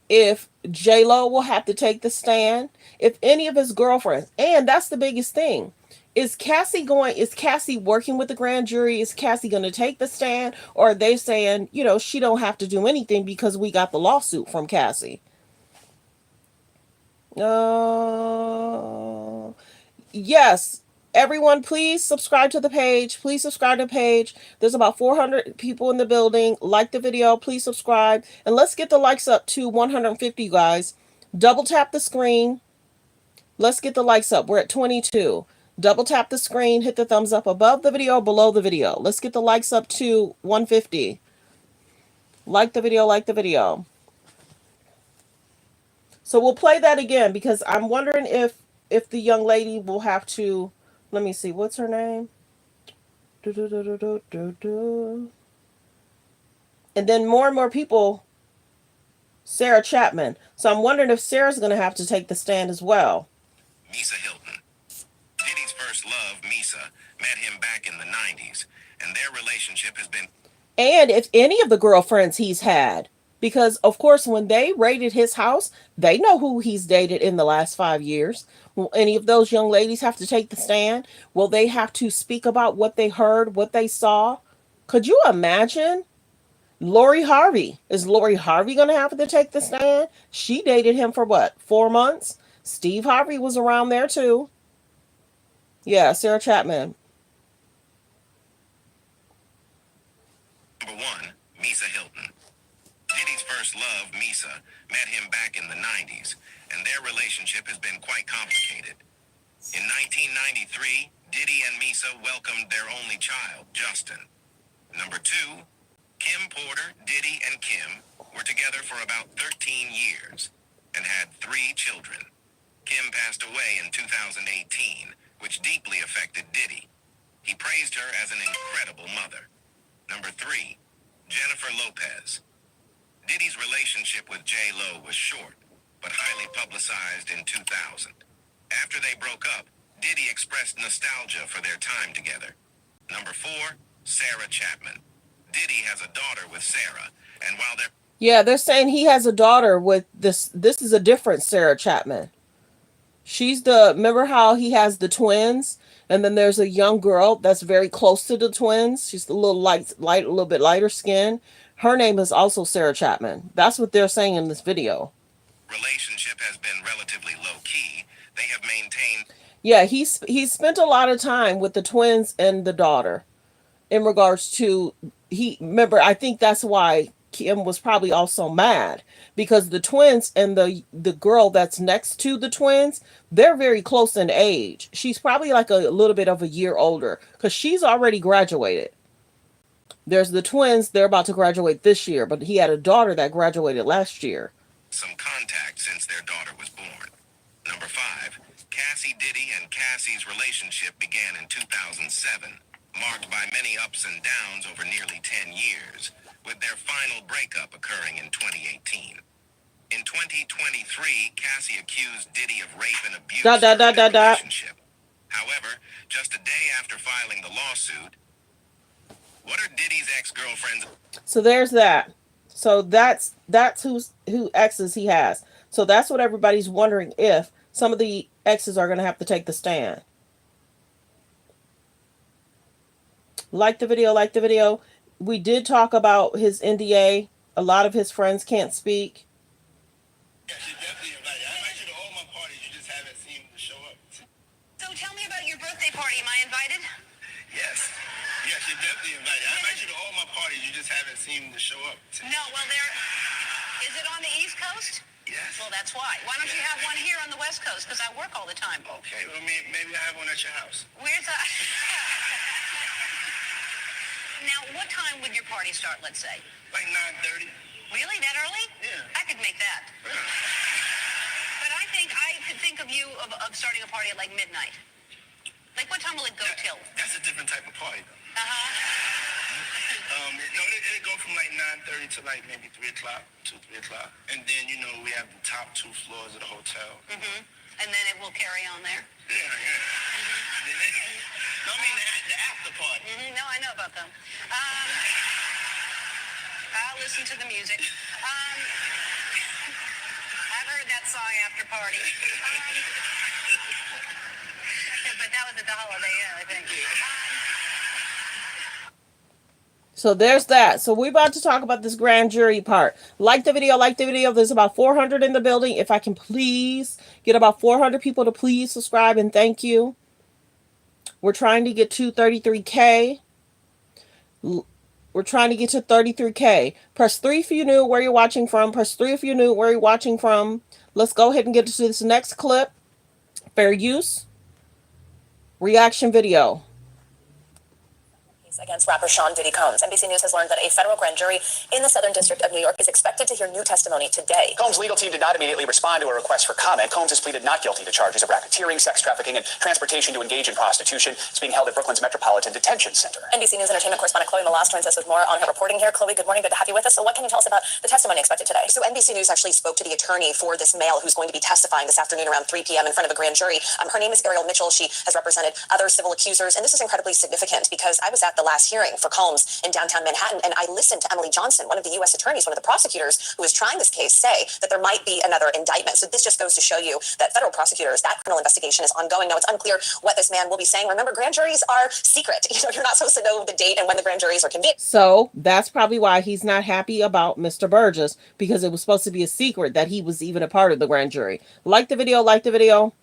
A: if J-Lo will have to take the stand, if any of his girlfriends. And that's the biggest thing. Is Cassie working with the grand jury? Is Cassie going to take the stand? Or are they saying, she don't have to do anything because we got the lawsuit from Cassie? Yes. Everyone, please subscribe to the page. Please subscribe to the page. There's about 400 people in the building. Like the video. Please subscribe. And let's get the likes up to 150, guys. Double tap the screen. Let's get the likes up. We're at 22. Double tap the screen. Hit the thumbs up above the video, below the video. Let's get the likes up to 150. Like the video. Like the video. So we'll play that again because I'm wondering if the young lady will have to... Let me see. What's her name? And then more and more people, Sarah Chapman. So I'm wondering if Sarah's going to have to take the stand as well.
J: Misa Hilton. Diddy's first love, Misa, met him back in the 90s, and their relationship has been...
A: And if any of the girlfriends he's had, because of course when they raided his house, they know who he's dated in the last 5 years. Will any of those young ladies have to take the stand? Will they have to speak about what they heard, what they saw? Could you imagine? Lori Harvey. Is Lori Harvey going to have to take the stand? She dated him for what, 4 months? Steve Harvey was around there too. Yeah, Sarah Chapman.
J: Number 1, Misa Hilton. Diddy's first love, Misa, met him back in the 90s, and their relationship has been quite complicated. In 1993, Diddy and Misa welcomed their only child, Justin. Number 2, Kim Porter, Diddy, and Kim were together for about 13 years and had 3 children. Kim passed away in 2018, which deeply affected Diddy. He praised her as an incredible mother. Number 3, Jennifer Lopez. Diddy's relationship with J-Lo was short, but highly publicized in 2000. After they broke up, Diddy expressed nostalgia for their time together. Number 4, Sarah Chapman. Diddy has a daughter with Sarah, and while they're...
A: Yeah, they're saying he has a daughter with this. This is a different Sarah Chapman. She's the, remember how he has the twins? And then there's a young girl that's very close to the twins. She's a little light, a little bit lighter skin. Her name is also Sarah Chapman. That's what they're saying in this video.
J: Relationship has been relatively low key. They have maintained...
A: Yeah, he's spent a lot of time with the twins and the daughter. In regards to, remember, I think that's why Kim was probably also mad, because the twins and the girl that's next to the twins, they're very close in age. She's probably like a little bit of a year older, because she's already graduated. There's the twins, they're about to graduate this year, but he had a daughter that graduated last year.
J: Some contact since their daughter was born. Number 5, Cassie Diddy and Cassie's relationship began in 2007, marked by many ups and downs over nearly 10 years, with their final breakup occurring in 2018. In 2023, Cassie accused Diddy of rape and abuse in their relationship. However, just a day after filing the lawsuit, what are Diddy's ex-girlfriends?
A: So there's that. So that's who exes he has. So that's what everybody's wondering, if some of the exes are going to have to take the stand. Like the video, like the video. We did talk about his NDA. A lot of his friends can't speak.
G: Yeah, she's definitely invited. I invite you to all my parties. You just haven't seemed to show up.
F: So tell me about your birthday party. Am I invited?
G: Yes. Yes, you're definitely invited. I invite you to all my parties. You just haven't seemed to show up.
F: No, well, is it on the East Coast?
G: Yes.
F: Well, that's why. Why don't you have one here on the West Coast? Because I work all the time.
G: Okay, well, maybe I have one at your house.
F: Where's that? Now, what time would your party start, let's say?
G: Like 9:30.
F: Really? That early?
G: Yeah.
F: I could make that.
G: Yeah.
F: But I could think of you of starting a party at like midnight. Like, what time will it go till?
G: That's a different type of party, though. It'll go from like 9:30 to like maybe 3 o'clock, 2, 3 o'clock. And then, we have the top 2 floors of the hotel.
F: Mm-hmm. And then it will carry on there?
G: Yeah. No, I mean the after party.
F: Mm-hmm. No, I know about them. I'll listen to the music. I've heard that song, After Party. But that was at the Holiday Inn, I think.
A: So there's that. So we're about to talk about this grand jury part. Like the video, like the video. There's about 400 in the building. If I can please get about 400 people to please subscribe, and thank you. We're trying to get to 33K. We're trying to get to 33K. Press 3 if you knew where you're watching from. Press 3 if you knew where you're watching from. Let's go ahead and get to this next clip. Fair use. Reaction video.
D: Against rapper Sean Diddy Combs. NBC News has learned that a federal grand jury in the Southern District of New York is expected to hear new testimony today.
B: Combs' legal team did not immediately respond to a request for comment. Combs has pleaded not guilty to charges of racketeering, sex trafficking, and transportation to engage in prostitution. It's being held at Brooklyn's Metropolitan Detention Center.
D: NBC News entertainment correspondent Chloe Malas joins us with more on her reporting here. Chloe, good morning. Good to have you with us. So what can you tell us about the testimony expected today?
E: So NBC News actually spoke to the attorney for this male who's going to be testifying this afternoon around 3 p.m. in front of a grand jury. Her name is Ariel Mitchell. She has represented other civil accusers, and this is incredibly significant because I was at the last hearing for Combs in downtown Manhattan, and I listened to Emily Johnson, one of the U.S. attorneys, one of the prosecutors who was trying this case, say that there might be another indictment. So this just goes to show you that federal prosecutors, that criminal investigation is ongoing. Now, it's unclear what this man will be saying. Remember, grand juries are secret. You're not supposed to know the date and when the grand juries are convened.
A: So that's probably why he's not happy about Mr. Burgess, because it was supposed to be a secret that he was even a part of the grand jury. Like the video, like the video.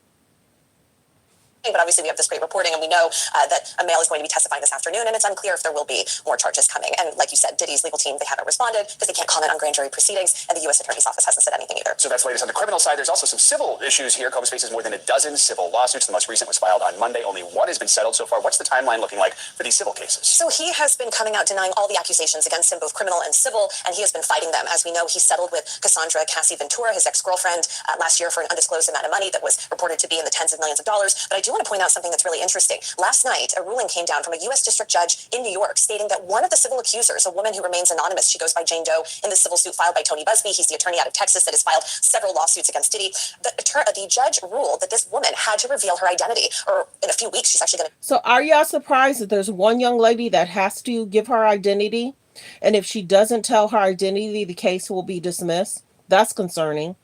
E: But obviously we have this great reporting, and we know that a male is going to be testifying this afternoon, and it's unclear if there will be more charges coming. And like you said, Diddy's legal team, they haven't responded because they can't comment on grand jury proceedings, and the U.S. Attorney's Office hasn't said anything either.
B: So that's latest on the criminal side. There's also some civil issues here. Combs faces more than a dozen civil lawsuits. The most recent was filed on Monday. Only one has been settled so far. What's the timeline looking like for these civil cases?
E: So he has been coming out denying all the accusations against him, both criminal and civil, and he has been fighting them. As we know, he settled with Cassandra Cassie Ventura, his ex-girlfriend, last year for an undisclosed amount of money that was reported to be in the tens of millions of dollars. But I do want to point out something that's really interesting. Last night, a ruling came down from a U.S. district judge in New York stating that one of the civil accusers, a woman who remains anonymous, she goes by Jane Doe, in the civil suit filed by Tony Busby. He's the attorney out of Texas that has filed several lawsuits against Diddy. The judge ruled that this woman had to reveal her identity, or in a few weeks, she's actually going to...
A: So are y'all surprised that there's one young lady that has to give her identity? And if she doesn't tell her identity, the case will be dismissed? That's concerning.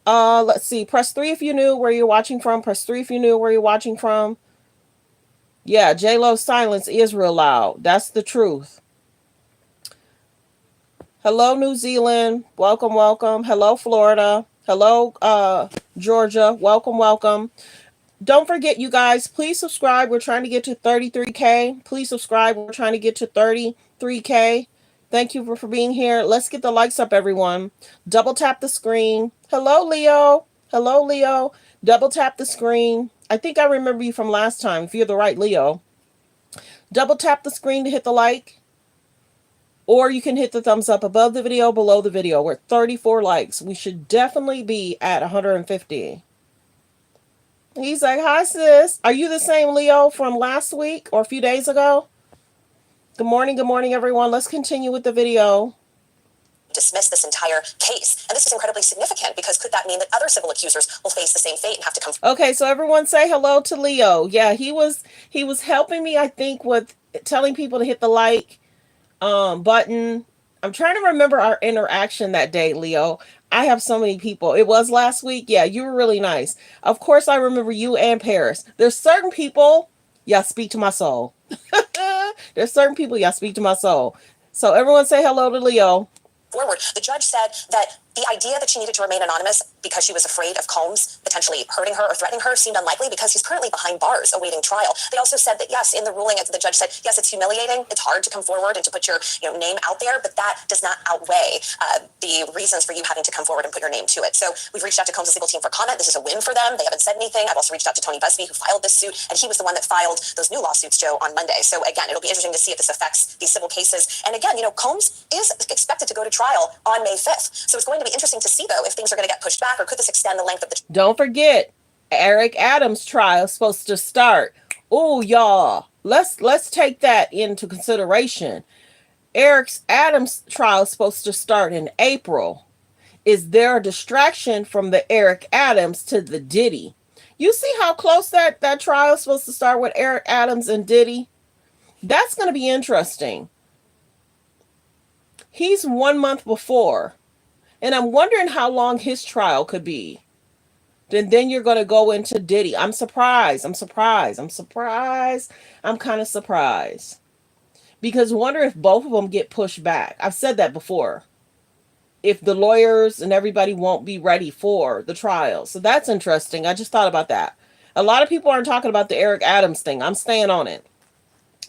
A: Let's see. Press 3 if you knew where you're watching from. Press 3 if you knew where you're watching from. Yeah, J-Lo's silence is real loud. That's the truth. Hello, New Zealand. Welcome, welcome. Hello, Florida. Hello, Georgia. Welcome, welcome. Don't forget, you guys, please subscribe. We're trying to get to 33K. Please subscribe. We're trying to get to 33K. Thank you for being here. Let's get the likes up, everyone. Double tap the screen. Hello, Leo. Hello, Leo. Double tap the screen. I think I remember you from last time, if you're the right Leo. Double tap the screen to hit the like. Or you can hit the thumbs up above the video, below the video. We're at 34 likes. We should definitely be at 150. He's like, hi, sis. Are you the same Leo from last week or a few days ago? Good morning, everyone. Let's continue with the video.
E: Dismiss this entire case. And this is incredibly significant because could that mean that other civil accusers will face the same fate and have to come...
A: Okay, so everyone say hello to Leo. Yeah, he was helping me, I think, with telling people to hit the like button. I'm trying to remember our interaction that day, Leo. I have so many people. It was last week. Yeah, you were really nice. Of course, I remember you and Paris. There's certain people, y'all speak to my soul. There's certain people, y'all speak to my soul. So everyone say hello to Leo.
E: Forward. The judge said that the idea that she needed to remain anonymous because she was afraid of Combs potentially hurting her or threatening her seemed unlikely because he's currently behind bars awaiting trial. They also said that, yes, in the ruling, the judge said, yes, it's humiliating. It's hard to come forward and to put your name out there, but that does not outweigh the reasons for you having to come forward and put your name to it. So we've reached out to Combs' legal team for comment. This is a win for them. They haven't said anything. I've also reached out to Tony Busby, who filed this suit, and he was the one that filed those new lawsuits, Joe, on Monday. So again, it'll be interesting to see if this affects these civil cases. And again, Combs is expected to go to trial on May 5th. So it's going to be interesting to see, though, if things are going to get pushed back, or could this extend the length of the...
A: Don't forget, Eric Adams' trial is supposed to start. Oh, y'all, let's take that into consideration. Eric Adams' trial is supposed to start in April. Is there a distraction from the Eric Adams to the Diddy? You see how close that trial is supposed to start with Eric Adams and Diddy? That's going to be interesting. He's 1 month before. And I'm wondering how long his trial could be. Then you're going to go into Diddy. I'm surprised. I'm kind of surprised. Because wonder if both of them get pushed back. I've said that before. If the lawyers and everybody won't be ready for the trial. So that's interesting. I just thought about that. A lot of people aren't talking about the Eric Adams thing. I'm staying on it.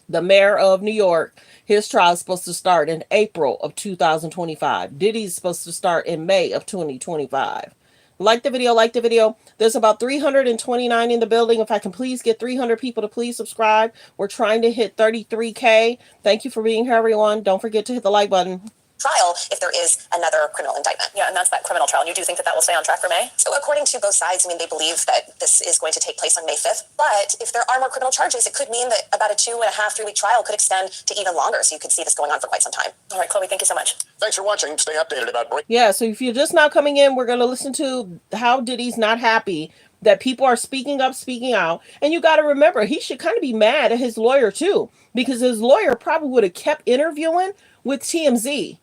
A: The mayor of New York, his trial is supposed to start in April of 2025. Diddy's supposed to start in May of 2025. Like the video, like the video. There's about 329 in the building. If I can please get 300 people to please subscribe. We're trying to hit 33K. Thank you for being here, everyone. Don't forget to hit the like button.
E: Trial if there is another criminal indictment. Yeah, and that's that criminal trial. And you do think that that will stay on track for May? So according to both sides, I mean, they believe that this is going to take place on May 5th. But if there are more criminal charges, it could mean that about a 2.5, 3 week trial could extend to even longer. So you could see this going on for quite some time. All right, Chloe, thank you so much.
C: Thanks for watching. Stay updated about break.
A: Yeah, so if you're just now coming in, we're going to listen to how Diddy's not happy that people are speaking up, speaking out. And you got to remember, he should kind of be mad at his lawyer too, because his lawyer probably would have kept interviewing with TMZ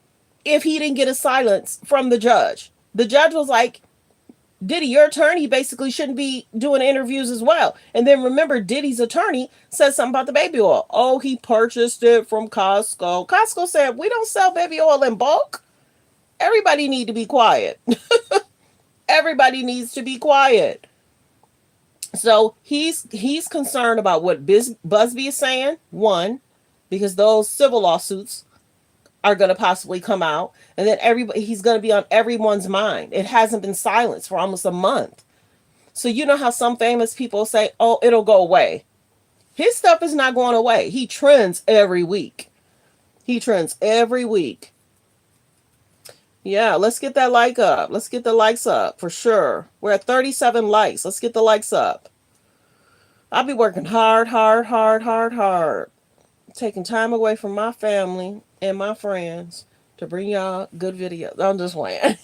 A: if he didn't get a silence from the judge. The judge was like, Diddy, your attorney basically shouldn't be doing interviews as well. And then remember, Diddy's attorney said something about the baby oil. Oh, he purchased it from Costco. Costco said, we don't sell baby oil in bulk. Everybody need to be quiet. Everybody needs to be quiet. So he's concerned about what Busby is saying, one, because those civil lawsuits are going to possibly come out, and then he's going to be on everyone's mind. It hasn't been silenced for almost a month. So you know how some famous people say, oh, it'll go away. His stuff is not going away. He trends every week. He trends every week. Yeah, let's get that like up. Let's get the likes up for sure. We're at 37 likes. Let's get the likes up. I'll be working hard. Taking time away from my family and my friends to bring y'all good videos. I'm just playing.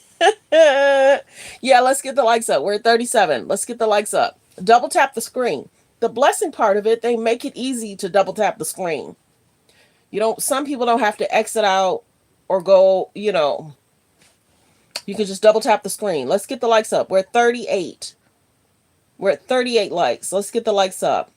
A: Yeah, let's get the likes up. We're at 37. Let's get the likes up. Double tap the screen. The blessing part of it, they make it easy to double tap the screen. Some people don't have to exit out or go, you can just double tap the screen. Let's get the likes up. We're at 38. We're at 38 likes. Let's get the likes up.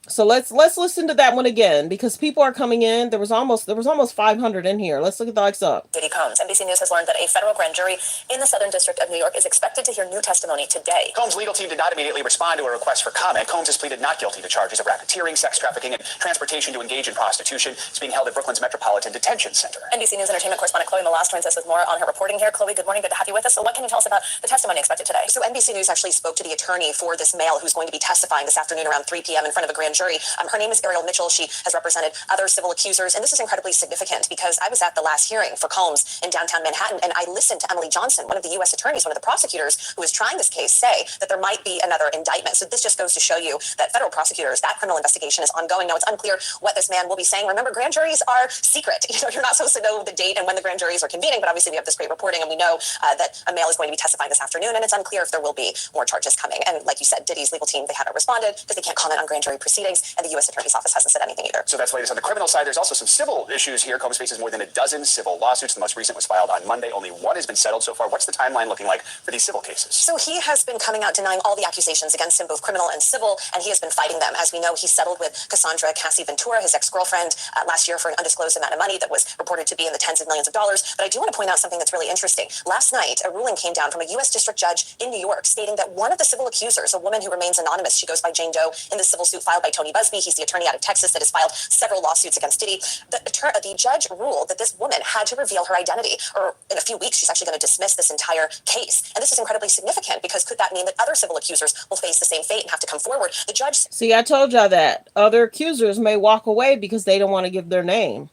A: So let's listen to that one again, because people are coming in. There was almost 500 in here. Let's look at the likes up.
E: Diddy Combs. NBC News has learned that a federal grand jury in the Southern District of New York is expected to hear new testimony today.
K: Combs' legal team did not immediately respond to a request for comment. Combs has pleaded not guilty to charges of racketeering, sex trafficking, and transportation to engage in prostitution. It's being held at Brooklyn's Metropolitan Detention Center.
E: NBC News entertainment correspondent Chloe Molas joins us with more on her reporting here. Chloe, good morning. Good to have you with us. So what can you tell us about the testimony expected today? So NBC News actually spoke to the attorney for this male who's going to be testifying this afternoon around 3 p.m. in front of a grand jury. Her name is Ariel Mitchell. She has represented other civil accusers, and this is incredibly significant because I was at the last hearing for Combs in downtown Manhattan, and I listened to Emily Johnson, one of the U.S. attorneys, one of the prosecutors who was trying this case, say that there might be another indictment. So this just goes to show you that federal prosecutors, that criminal investigation is ongoing. Now, it's unclear what this man will be saying. Remember, grand juries are secret. You're not supposed to know the date and when the grand juries are convening, but obviously we have this great reporting, and we know that a male is going to be testifying this afternoon, and it's unclear if there will be more charges coming. And like you said, Diddy's legal team, they haven't responded because they can't comment on grand jury proceedings, and the U.S. Attorney's Office hasn't said anything either.
K: So that's latest on the criminal side. There's also some civil issues here. Combs faces more than a dozen civil lawsuits. The most recent was filed on Monday. Only one has been settled so far. What's the timeline looking like for these civil cases?
E: So he has been coming out denying all the accusations against him, both criminal and civil, and he has been fighting them. As we know, he settled with Cassandra Cassie Ventura, his ex-girlfriend, last year for an undisclosed amount of money that was reported to be in the tens of millions of dollars. But I do want to point out something that's really interesting. Last night, a ruling came down from a U.S. district judge in New York stating that one of the civil accusers, a woman who remains anonymous, she goes by Jane Doe, in the civil suit filed by Tony Busby. He's the attorney out of Texas that has filed several lawsuits against Diddy. The judge ruled that this woman had to reveal her identity, or in a few weeks, she's actually going to dismiss this entire case. And this is incredibly significant because could that mean that other civil accusers will face the same fate and have to come forward? The judge...
A: See, I told y'all that other accusers may walk away because they don't want to give their name.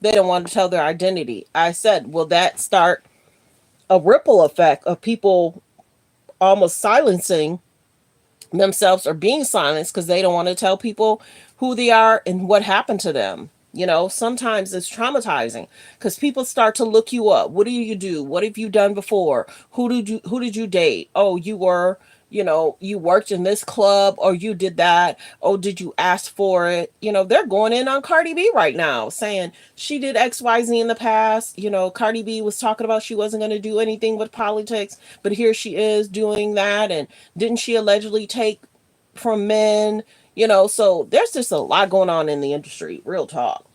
A: They don't want to tell their identity. I said, will that start a ripple effect of people almost silencing themselves or being silenced because they don't want to tell people who they are and what happened to them? Sometimes it's traumatizing because people start to look you up. What do you do? What have you done before? Who did you date? Oh, you were, you worked in this club, or you did that. Oh, did you ask for it? They're going in on Cardi B right now saying she did XYZ in the past. Cardi B was talking about she wasn't going to do anything with politics, but here she is doing that. And didn't she allegedly take from men? So there's just a lot going on in the industry. Real talk.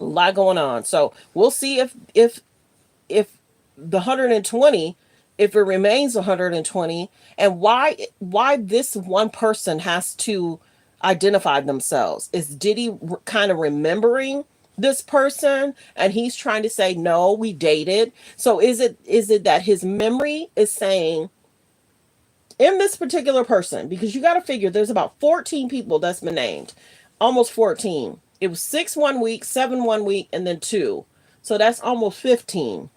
A: A lot going on. So we'll see if the 120, if it remains 120, and why this one person has to identify themselves. Is Diddy kind of remembering this person and he's trying to say, no, we dated. So is it that his memory is saying in this particular person, because you got to figure there's about 14 people that's been named, almost 14. It was 6 one week, 7 one week, and then 2. So that's almost 15.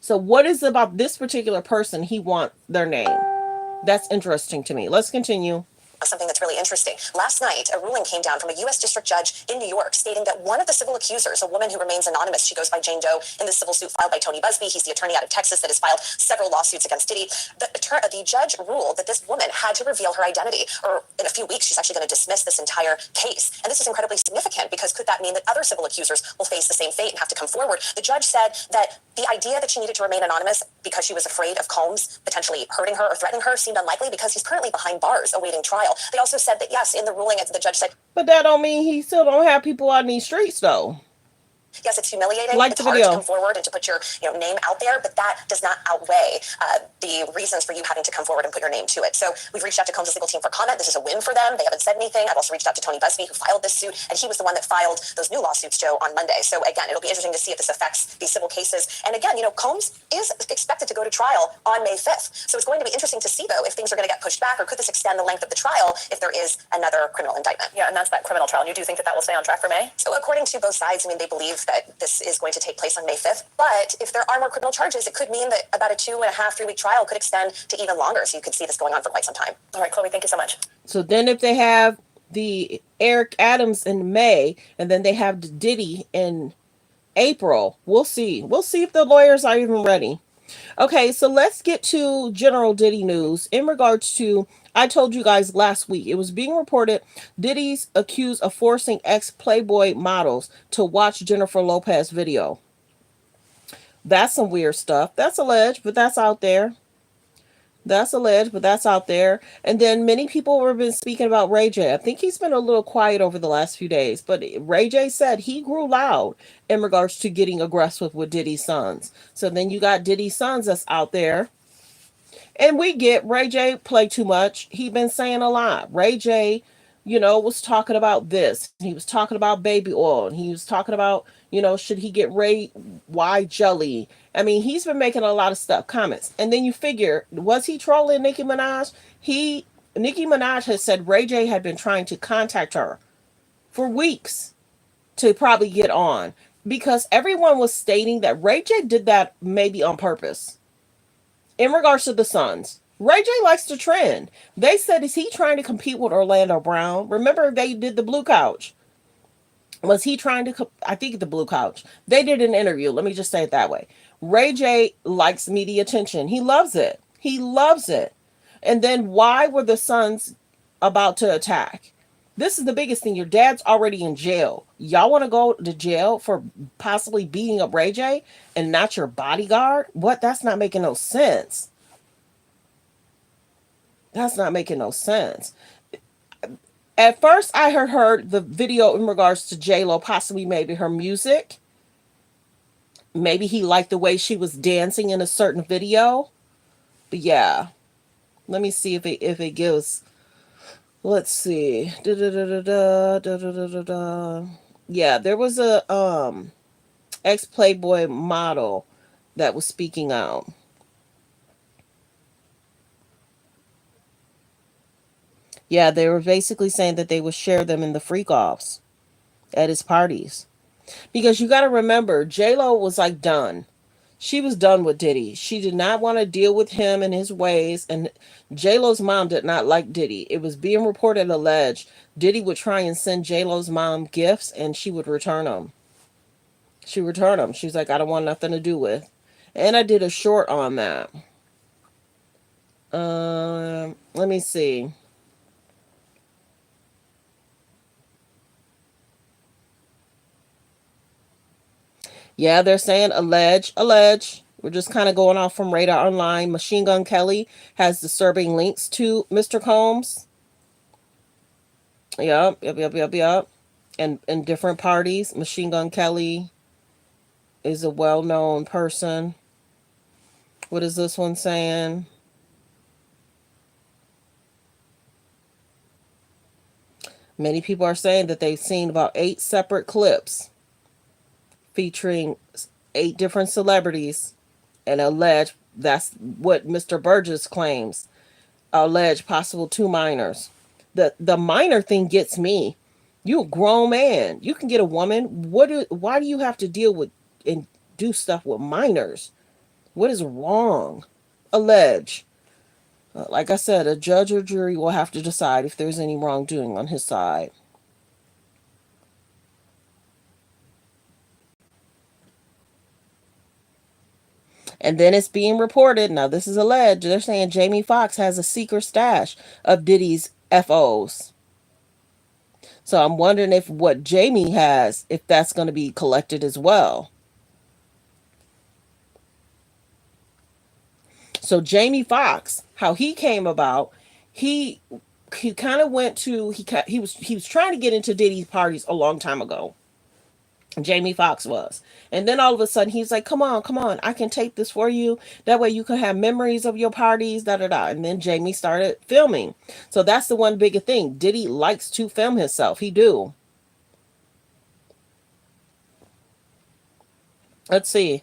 A: So what is it about this particular person he wants their name? That's interesting to me. Let's continue.
E: Something that's really interesting. Last night, a ruling came down from a U.S. district judge in New York stating that one of the civil accusers, a woman who remains anonymous, she goes by Jane Doe, in the civil suit filed by Tony Busby. He's the attorney out of Texas that has filed several lawsuits against Diddy. The judge ruled that this woman had to reveal her identity, or in a few weeks, she's actually going to dismiss this entire case. And this is incredibly significant because could that mean that other civil accusers will face the same fate and have to come forward? The judge said that the idea that she needed to remain anonymous because she was afraid of Combs potentially hurting her or threatening her seemed unlikely because he's currently behind bars awaiting trial. They also said that, yes, in the ruling, the judge said,
A: but that don't mean he still don't have people out in these streets, though.
E: yes, it's humiliating.
A: Like
E: it's
A: the
E: hard
A: video.
E: to come forward and to put your name out there, but that does not outweigh the reasons for you having to come forward and put your name to it. So we've reached out to Combs' legal team for comment. This is a win for them. They haven't said anything. I've also reached out to Tony Busby, who filed this suit, and he was the one that filed those new lawsuits, Joe, on Monday. So again, it'll be interesting to see if this affects these civil cases. And again, Combs is expected to go to trial on May 5th. So it's going to be interesting to see, though, if things are going to get pushed back, or could this extend the length of the trial if there is another criminal indictment? Yeah, and that's that criminal trial. And you do think that will stay on track for May? So according to both sides, they believe that this is going to take place on May 5th. But if there are more criminal charges, it could mean that about a 2.5-3 week trial could extend to even longer. So you could see this going on for quite some time. All right, Chloe, thank you so much.
A: So then if they have the Eric Adams in May, and then they have the Diddy in April, we'll see. We'll see if the lawyers are even ready. Okay, so let's get to general Diddy news in regards to, I told you guys last week, it was being reported Diddy's accused of forcing ex-Playboy models to watch Jennifer Lopez video. That's some weird stuff. That's alleged, but that's out there. That's alleged, but that's out there. And then many people have been speaking about Ray J. I think he's been a little quiet over the last few days, but Ray J said he grew loud in regards to getting aggressive with Diddy's sons. So then you got Diddy's sons that's out there. And we get Ray J play too much. He been saying a lot. Ray J, was talking about this. He was talking about baby oil. And he was talking about, should he get Ray Y jelly? I mean, he's been making a lot of stuff, comments. And then you figure, was he trolling Nicki Minaj? Nicki Minaj has said Ray J had been trying to contact her for weeks to probably get on. Because everyone was stating that Ray J did that maybe on purpose. In regards to the Suns, Ray J likes to trend. They said, is he trying to compete with Orlando Brown? Remember they did the Blue Couch. Was he trying to, I think the Blue Couch. They did an interview. Let me just say it that way. Ray J likes media attention. He loves it. He loves it. And then why were the Suns about to attack? This is the biggest thing. Your dad's already in jail. Y'all want to go to jail for possibly beating up Ray J and not your bodyguard? What? That's not making no sense. That's not making no sense. At first, I heard the video in regards to J-Lo, possibly maybe her music. Maybe he liked the way she was dancing in a certain video. But yeah, let me see if it gives. Let's see. Yeah, there was a ex-Playboy model that was speaking out. Yeah, they were basically saying that they would share them in the freak-offs at his parties. Because you got to remember, J-Lo was like done. She was done with Diddy. She did not want to deal with him and his ways. And J-Lo's mom did not like Diddy. It was being reported, alleged, Diddy would try and send J-Lo's mom gifts and she would return them. She returned them. She was like, I don't want nothing to do with. And I did a short on that. Let me see. Yeah, they're saying allege. We're just kind of going off from Radar Online. Machine Gun Kelly has disturbing links to Mr. Combs. Yep. And in different parties, Machine Gun Kelly is a well-known person. What is this one saying? Many people are saying that they've seen about 8 separate clips featuring 8 different celebrities and alleged, that's what Mr. Burgess claims, alleged possible 2 minors. The minor thing gets me. You a grown man. You can get a woman. Why do you have to deal with and do stuff with minors? What is wrong? Allege. Like I said, a judge or jury will have to decide if there's any wrongdoing on his side. And then it's being reported. Now, this is alleged. They're saying Jamie Foxx has a secret stash of Diddy's FOs. So I'm wondering if what Jamie has, if that's going to be collected as well. So Jamie Foxx, how he came about, he he kind of went to he was trying to get into Diddy's parties a long time ago. Jamie Foxx was. And then all of a sudden he's like, come on, I can tape this for you. That way you can have memories of your parties, da da da. And then Jamie started filming. So that's the one big thing. Diddy likes to film himself. He do. Let's see.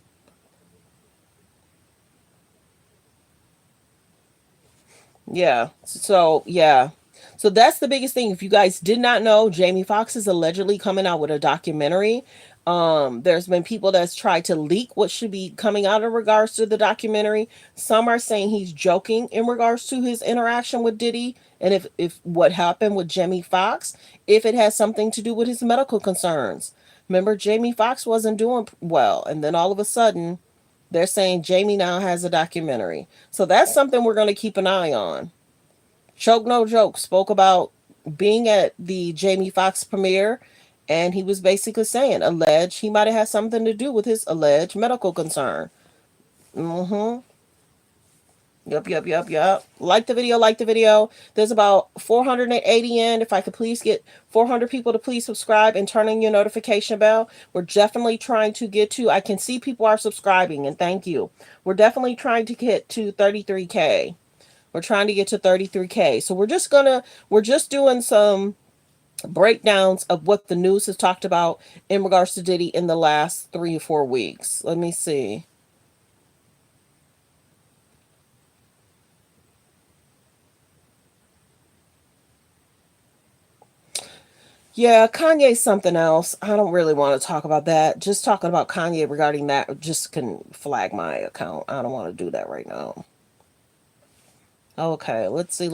A: Yeah. So yeah. So that's the biggest thing. If you guys did not know, Jamie Foxx is allegedly coming out with a documentary. There's been people that's tried to leak what should be coming out in regards to the documentary. Some are saying he's joking in regards to his interaction with Diddy and if what happened with Jamie Foxx, if it has something to do with his medical concerns. Remember, Jamie Foxx wasn't doing well, and then all of a sudden, they're saying Jamie now has a documentary. So that's something we're going to keep an eye on. Choke No Joke spoke about being at the Jamie Foxx premiere, and he was basically saying, alleged, he might have had something to do with his alleged medical concern. Mm-hmm. Yep. Like the video, like the video. There's about 480 in. If I could please get 400 people to please subscribe and turn on your notification bell. We're definitely trying to get to, I can see people are subscribing, and thank you. We're definitely trying to get to 33K. We're trying to get to 33K. So we're just doing some breakdowns of what the news has talked about in regards to Diddy in the last 3 or 4 weeks. Let me see. Yeah, Kanye's something else. I don't really want to talk about that. Just talking about Kanye regarding that just can flag my account. I don't want to do that right now. Okay, let's see.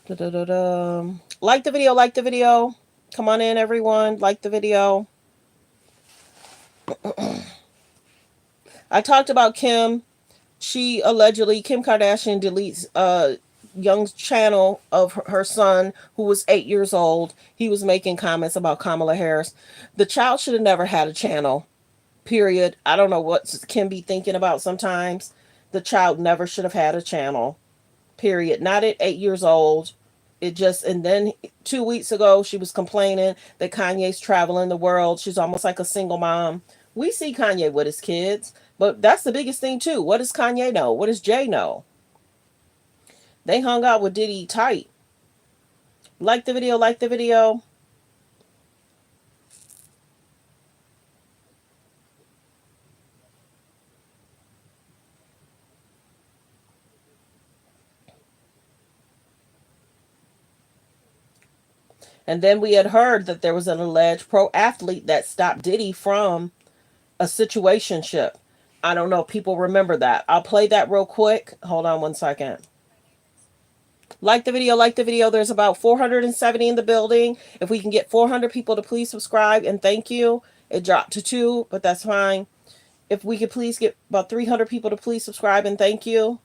A: Da-da-da-da. Like the video, like the video. Come on in, everyone. Like the video. I talked about Kim. Kim Kardashian deletes Young's channel of her son who was 8 years old. He was making comments about Kamala Harris. The child should have never had a channel. Period. I don't know what Kim be thinking about sometimes. The child never should have had a channel. Period. Not at 8 years old. And then 2 weeks ago, she was complaining that Kanye's traveling the world. She's almost like a single mom. We see Kanye with his kids, but that's the biggest thing too. What does Kanye know? What does Jay know? They hung out with Diddy tight. Like the video, like the video. And then we had heard that there was an alleged pro athlete that stopped Diddy from a situationship. I don't know if people remember that. I'll play that real quick. Hold on 1 second. Like the video, like the video. There's about 470 in the building. If we can get 400 people to please subscribe and thank you. It dropped to 2, but that's fine. If we could please get about 300 people to please subscribe and thank you.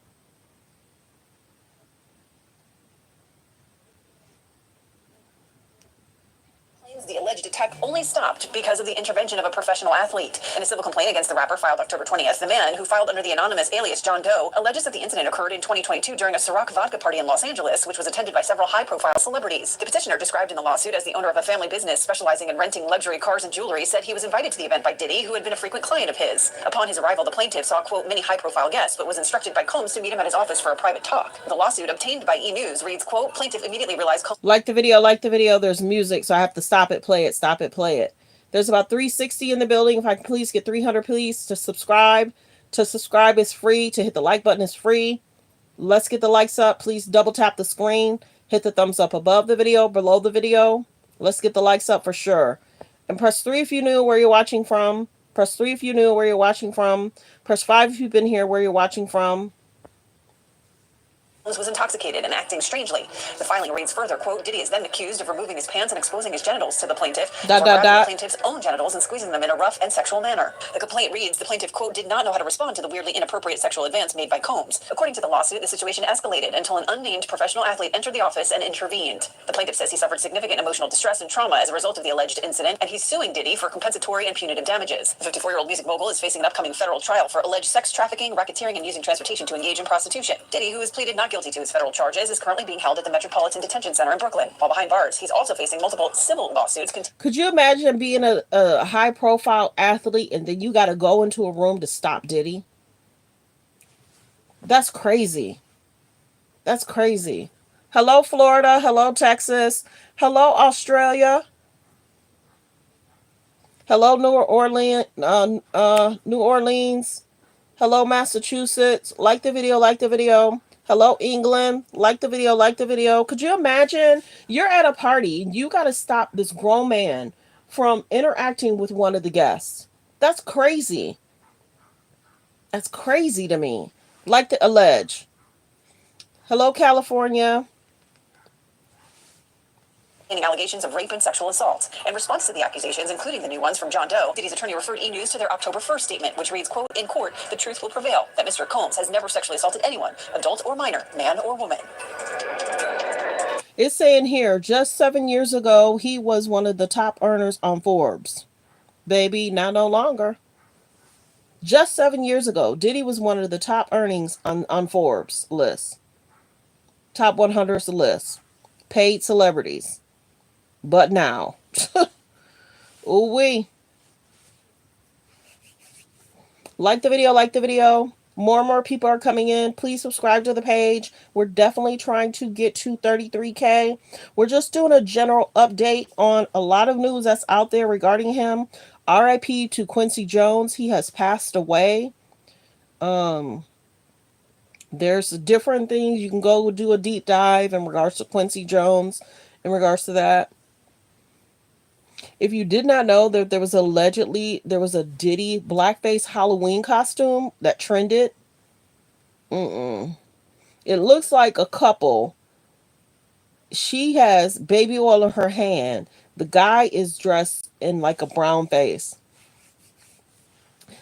D: The alleged attack only stopped because of the intervention of a professional athlete. In a civil complaint against the rapper filed October 20th, the man, who filed under the anonymous alias John Doe, alleges that the incident occurred in 2022 during a Ciroc vodka party in Los Angeles, which was attended by several high-profile celebrities. The petitioner, described in the lawsuit as the owner of a family business specializing in renting luxury cars and jewelry, said he was invited to the event by Diddy, who had been a frequent client of his. Upon his arrival, the plaintiff saw, quote, many high-profile guests, but was instructed by Combs to meet him at his office for a private talk. The lawsuit, obtained by E! News, reads, quote, plaintiff immediately realized...
A: Like the video, like the video. There's music, so I have to stop it, play it, stop it, play it. There's about 360 in the building. If I can please get 300, please, to subscribe. To subscribe is free. To hit the like button is free. Let's get the likes up. Please double tap the screen. Hit the thumbs up above the video, below the video. Let's get the likes up for sure. And press 3 if you knew where you're watching from. Press 3 if you knew where you're watching from. Press 5 if you've been here where you're watching from.
D: Was intoxicated and acting strangely. The filing reads further, quote, Diddy is then accused of removing his pants and exposing his genitals to the plaintiff before grabbing the plaintiff's own genitals and squeezing them in a rough and sexual manner. The complaint reads, the plaintiff, quote, did not know how to respond to the weirdly inappropriate sexual advance made by Combs. According to the lawsuit, the situation escalated until an unnamed professional athlete entered the office and intervened. The plaintiff says he suffered significant emotional distress and trauma as a result of the alleged incident, and he's suing Diddy for compensatory and punitive damages. The 54-year-old music mogul is facing an upcoming federal trial for alleged sex trafficking, racketeering, and using transportation to engage in prostitution. Diddy, who has pleaded not guilty to his federal charges, is currently being held at the Metropolitan Detention Center in Brooklyn. While behind bars, he's also facing multiple civil lawsuits.
A: Could you imagine being a high-profile athlete and then you got to go into a room to stop Diddy? That's crazy. That's crazy. Hello, Florida. Hello, Texas. Hello, Australia. Hello, New Orleans. New Orleans. Hello, Massachusetts. Like the video. Like the video. Hello, England. Like the video. Like the video. Could you imagine you're at a party and you got to stop this grown man from interacting with one of the guests? That's crazy. That's crazy to me. Like to allege. Hello, California.
D: Allegations of rape and sexual assault. In response to the accusations, including the new ones from John Doe, Diddy's attorney referred E! News to their October 1st statement, which reads, quote, in court, the truth will prevail, that Mr. Combs has never sexually assaulted anyone, adult or minor, man or woman.
A: It's saying here, just 7 years ago, he was one of the top earners on Forbes. Baby, now no longer. Just 7 years ago, Diddy was one of the top earnings on Forbes list. Top 100 list. Paid celebrities. But now, ooh-wee. Like the video, like the video. More and more people are coming in. Please subscribe to the page. We're definitely trying to get to 33K. We're just doing a general update on a lot of news that's out there regarding him. RIP to Quincy Jones. He has passed away. There's different things. You can go do a deep dive in regards to Quincy Jones, in regards to that. If you did not know that there was a Diddy blackface Halloween costume that trended. It looks like a couple. She has baby oil in her hand. The guy is dressed in like a brown face.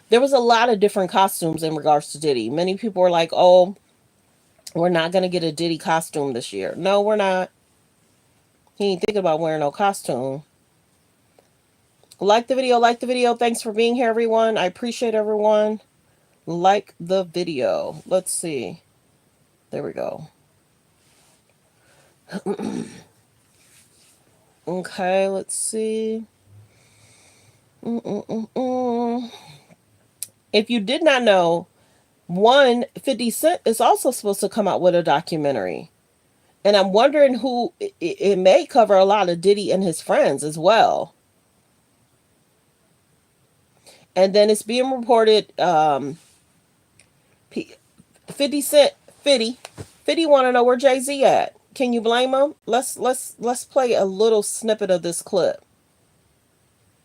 A: There was a lot of different costumes in regards to Diddy. Many people were like, oh, we're not going to get a Diddy costume this year. No, we're not. He ain't thinking about wearing no costume. Like the video, like the video. Thanks for being here, everyone. I appreciate everyone. Like the video. Let's see. There we go. Okay, let's see. If you did not know, 50 Cent is also supposed to come out with a documentary. And I'm wondering who, it may cover a lot of Diddy and his friends as well. And then it's being reported, 50 Cent, 50 want to know where Jay-Z at. Can you blame him? Let's play a little snippet of this clip.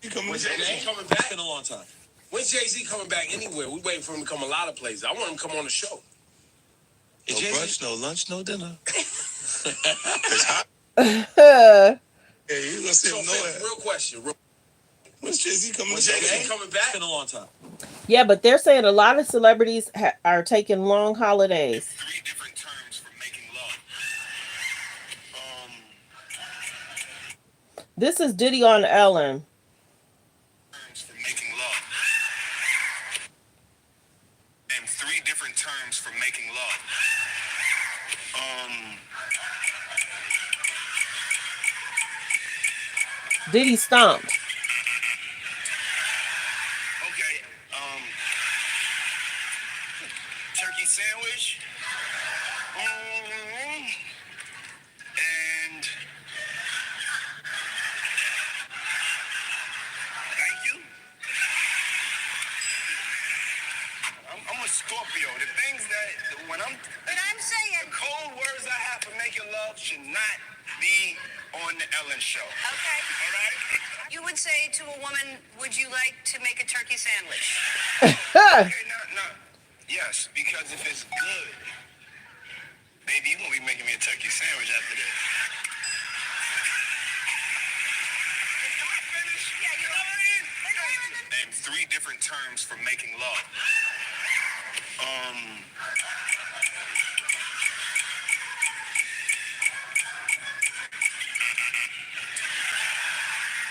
I: When's Jay-Z coming back? It's been a long time. When's Jay-Z coming back anywhere? We waiting for him to come a lot of places. I want him to come on the show. No brunch, no lunch, no dinner. It's hot. Yeah, you gonna see him nowhere. Real question. When's Jay-Z coming back? It's been a long time.
A: Yeah, but they're saying a lot of celebrities are taking long holidays.
I: 3 different terms for making love.
A: This is Diddy on Ellen.
I: Terms for making love. Name 3 different terms for making love.
A: Diddy stomped.
I: Okay. Turkey sandwich. And
G: cannot be on the Ellen Show.
F: Okay.
G: All right?
F: You would say to a woman, would you like to make a turkey sandwich?
G: Okay, no. Yes, because if it's good, baby, you're going to be making me a turkey sandwich after this. Name 3 different terms for making love.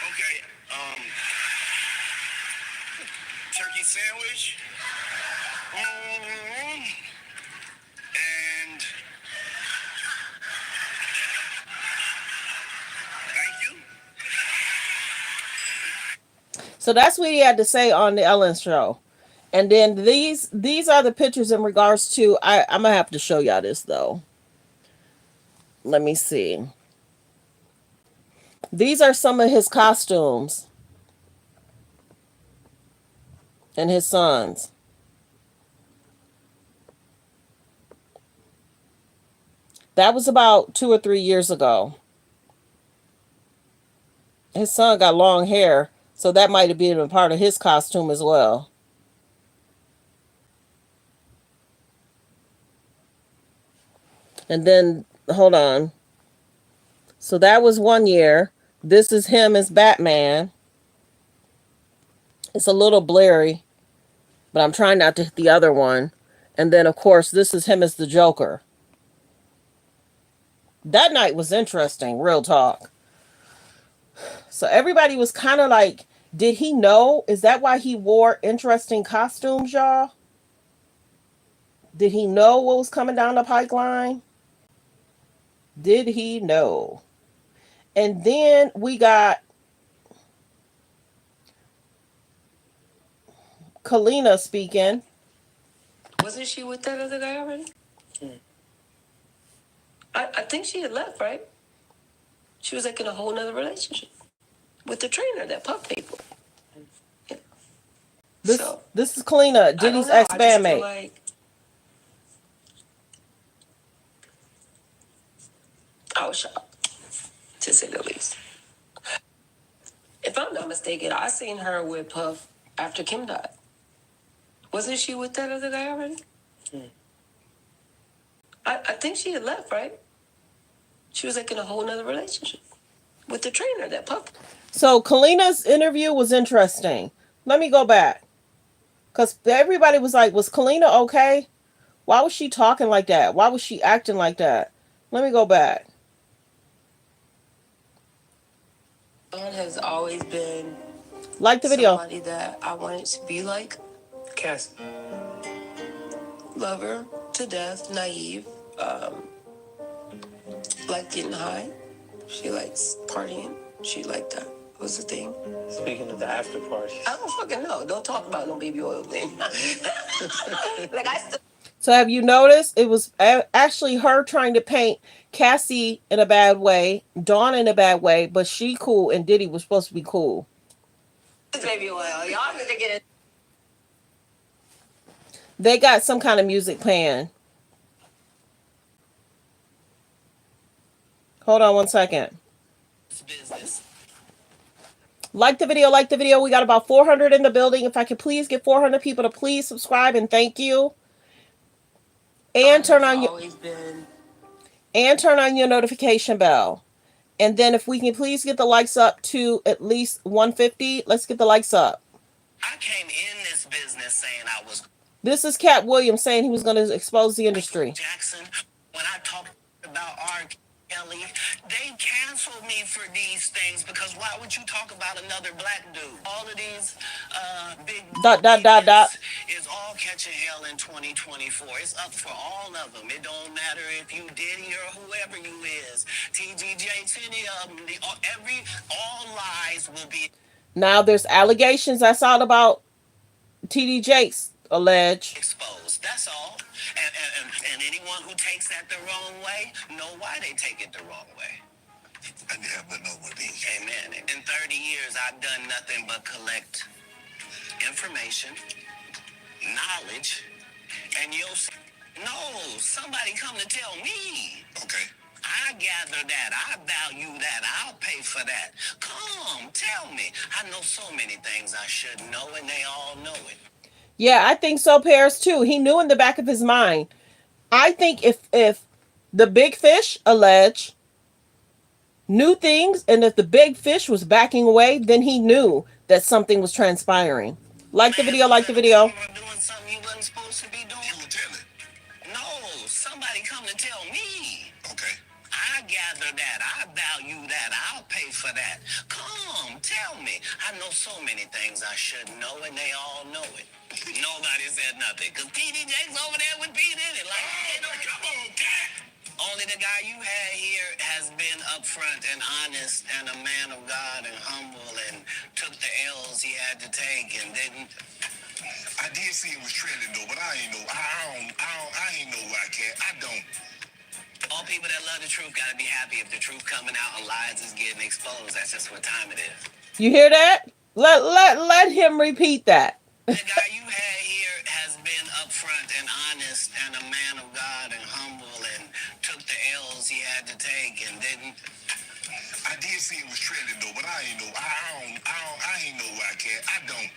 G: Okay, turkey sandwich. And thank you.
A: So that's what he had to say on the Ellen Show. And then these are the pictures in regards to, I'm gonna have to show y'all this though. Let me see. These are some of his costumes and his sons. That was about 2 or 3 years ago. His son got long hair, so that might have been a part of his costume as well. And then, hold on. So that was 1 year. This is him as Batman. It's a little blurry, but I'm trying not to hit the other one. And then, of course, this is him as the Joker. That night was interesting, real talk. So everybody was kind of like, did he know? Is that why he wore interesting costumes, y'all? Did he know what was coming down the pipeline? Did he know? And then we got Kalina speaking.
L: Wasn't she with that other guy already? I think she had left, right? She was like in a whole nother relationship with the trainer, that puff people. Yeah.
A: This is Kalina, Diddy's ex-bandmate.
L: Like, I was shocked, to say the least. If I'm not mistaken, I seen her with Puff after Kim died. Wasn't she with that other guy already? I think she had left, right? She was like in a whole nother relationship with the trainer, that pup.
A: So Kalina's interview was interesting. Let me go back. Because everybody was like, was Kalina okay? Why was she talking like that? Why was she acting like that? Let me go back.
L: Dawn has always been
A: like the video.
L: Somebody that I wanted to be like.
G: Cass.
L: Love her to death, naive, like getting high. She likes partying. She liked that. Was the thing.
G: Speaking of the after party.
L: I don't fucking know. Don't talk about no baby oil thing.
A: So have you noticed it was actually her trying to paint Cassie in a bad way, Dawn in a bad way, but she cool and Diddy was supposed to be cool.
L: Baby oil. Y'all need to get it.
A: They got some kind of music playing. Hold on 1 second.
L: Business.
A: Like the video, like the video. We got about 400 in the building. If I could please get 400 people to please subscribe and thank you. And turn on your notification bell. And then if we can please get the likes up to at least 150, let's get the likes up.
G: I came in this business saying I was.
A: This is Cat Williams saying he was going to expose the industry.
G: Jackson, when I talked about R. Kelly, they canceled me for these things because why would you talk about another black dude? All of these big is all catching hell in 2024. It's up for all of them. It don't matter if you Diddy or whoever you is. TGJ, any of them. All lies will be.
A: Now there's allegations I saw about TD Jakes alleged.
G: Exposed. That's all. And anyone who takes that the wrong way, know why they take it the wrong way. I never know what these. Amen. In 30 years, I've done nothing but collect information, knowledge, and you'll see. No, somebody come to tell me. Okay. I I gather that. I value that. I'll pay for that. Come, tell me. I know so many things I should know, and they all know it.
A: Yeah, I think so, Paris, too. He knew in the back of his mind. I think if the big fish allege knew things, and if the big fish was backing away, then he knew that something was transpiring. Like the video, like the video.
G: Doing something you wasn't supposed to be doing. You were telling. No, somebody come to tell me. Okay. I gather that. I value that. I'll pay for that. Come, tell me. I know so many things I should know, and they all know it. Nobody said nothing. Because TD Jakes over there with P. Diddy. Like, come on, cat. Only the guy you had here has been upfront and honest and a man of God and humble and took the L's he had to take and didn't. I did see it was trending though, but I ain't know. I ain't know why, cat. I don't. All people that love the truth gotta be happy if the truth coming out and lies is getting exposed. That's just what time it is.
A: You hear that? Let him repeat that.
G: The guy you had here has been upfront and honest and a man of God and humble and took the L's he had to take and didn't. I did see it was trending though, but I ain't know. I ain't know why, cat. I don't.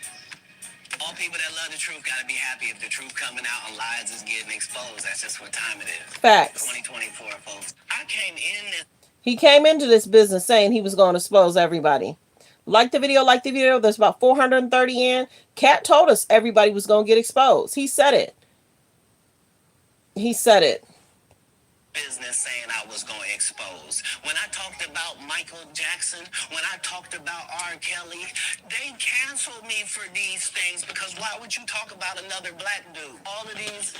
G: All people that love the truth gotta be happy if the truth coming out and lies is getting exposed. That's just what time it is.
A: Facts.
G: 2024, folks. I came in this.
A: He came into this business saying he was going to expose everybody. Like the video, like the video. There's about 430 in. Cat told us everybody was going to get exposed. He said it. He said it.
G: Business saying I was going to expose. When I talked about Michael Jackson, when I talked about R. Kelly, they canceled me for these things because why would you talk about another black dude? All of these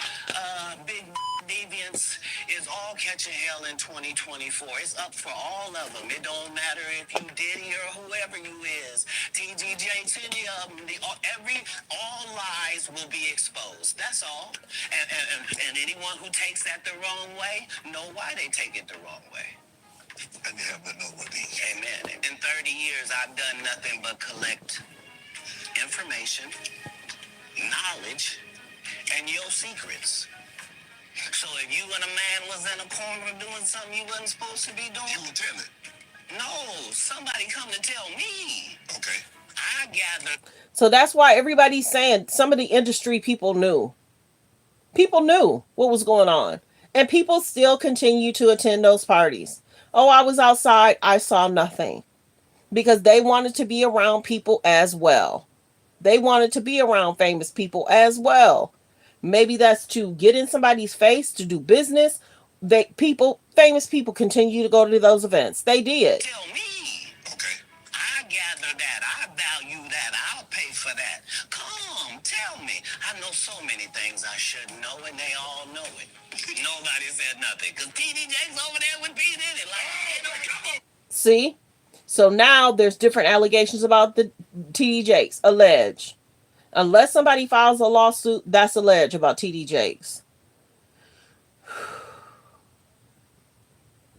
G: big deviants is all catching hell in 2024. It's up for all of them. It don't matter if you Diddy or whoever you is. TG Jakes, any of them. All lies will be exposed. That's all. And anyone who takes that the wrong way, know why they take it the wrong way. And you have to know what these. Amen. In 30 years, I've done nothing but collect information, knowledge, and your secrets. So if you and a man was in a corner doing something you wasn't supposed to be doing, you would tell it. No, somebody come to tell me. Okay. I gather.
A: So that's why everybody's saying some of the industry people knew. People knew what was going on. And people still continue to attend those parties. Oh, I was outside. I saw nothing. Because they wanted to be around people as well. They wanted to be around famous people as well. Maybe that's to get in somebody's face, to do business. Famous people continue to go to those events. They did.
G: Tell me. Okay. I gather that. I value that. I'll pay for that. Come, tell me. I know so many things I should know, and they all know it. Nobody said nothing. Because TD Jakes over there with P. Diddy. Like, come on.
A: See? So now there's different allegations about the TD Jakes. Allege. Unless somebody files a lawsuit, that's alleged about TD Jakes.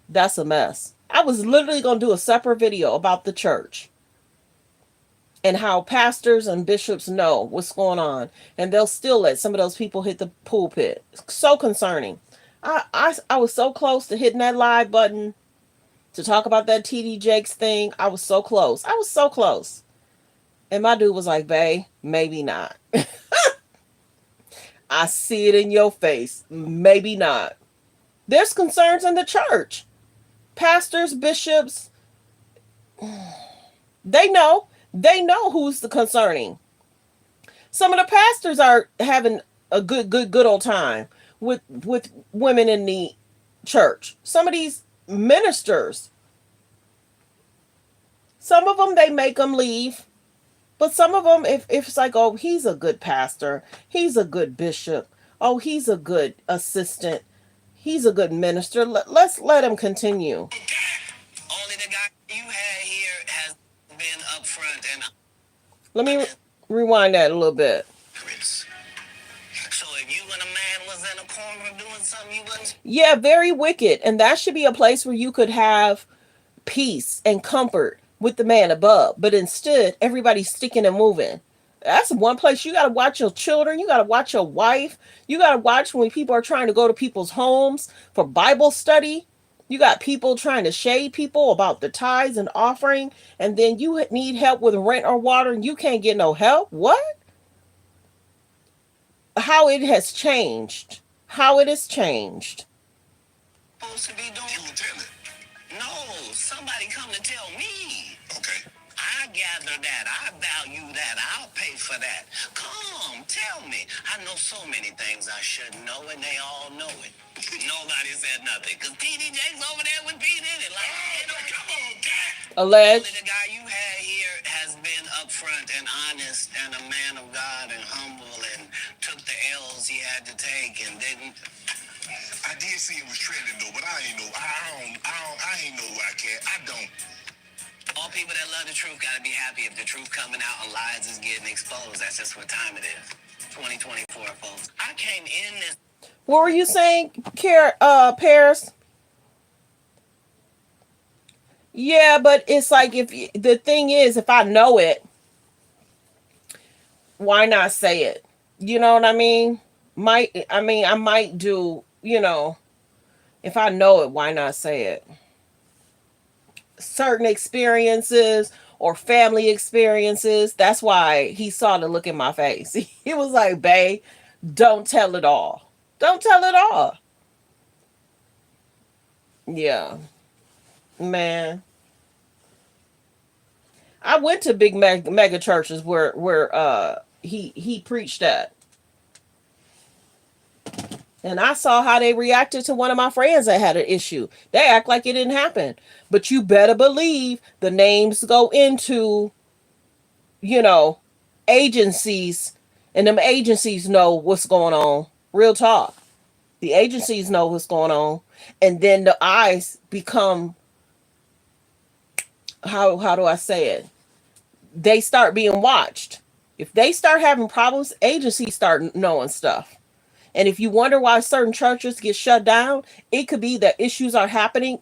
A: That's a mess. I was literally going to do a separate video about the church and how pastors and bishops know what's going on, and they'll still let some of those people hit the pulpit. So concerning. I was so close to hitting that live button to talk about that TD Jakes thing. I was so close. I was so close. And my dude was like, bae, maybe not. I see it in your face. Maybe not. There's concerns in the church. Pastors, bishops, they know who's the concerning. Some of the pastors are having a good old time with women in the church. Some of these ministers, some of them, they make them leave. But some of them, if it's like, oh, he's a good pastor, he's a good bishop, oh, he's a good assistant, he's a good minister, let's let him continue.
G: Only the guy you had here has been upfront and.
A: Let me rewind that a little bit.
G: So if you and a man was in a corner doing something you wasn't.
A: Yeah, very wicked. And that should be a place where you could have peace and comfort with the man above. But instead, everybody's sticking and moving. That's one place you got to watch your children. You got to watch your wife. You got to watch when people are trying to go to people's homes for Bible study. You got people trying to shade people about the tithes and offering, and then you need help with rent or water and you can't get no help. What? How it has changed. How it has changed.
G: Supposed to be doing. You were telling. No, somebody come to tell me. Okay. I gather that. I value that. I'll pay for that. Come, tell me. I know so many things I shouldn't know, and they all know it. Nobody said nothing. Because TD Jakes over there with P. Diddy. Like, oh, no, come on, Jack.
A: Alleged.
G: Only the guy you had here has been upfront and honest and a man of God and humble and took the L's he had to take and didn't. I did see it was trending though, but I ain't know. I ain't know why I can't. I don't. All people that love the truth gotta be happy if the truth coming out and lies is getting exposed. That's just what time it is. 2024, folks. I came in this.
A: What were you saying, Paris? Yeah, but it's like if the thing is, if I know it, why not say it? You know what I mean? I might do, if I know it, why not say it? Certain experiences or family experiences. That's why he saw the look in my face. He was like, babe, don't tell it all. Don't tell it all. Yeah. Man. I went to big mega churches where he preached at. And I saw how they reacted to one of my friends that had an issue. They act like it didn't happen. But you better believe the names go into, you know, agencies, and them agencies know what's going on. Real talk. The agencies know what's going on. And then the eyes become, how do I say it? They start being watched. If they start having problems, agencies start knowing stuff. And if you wonder why certain churches get shut down, it could be that issues are happening.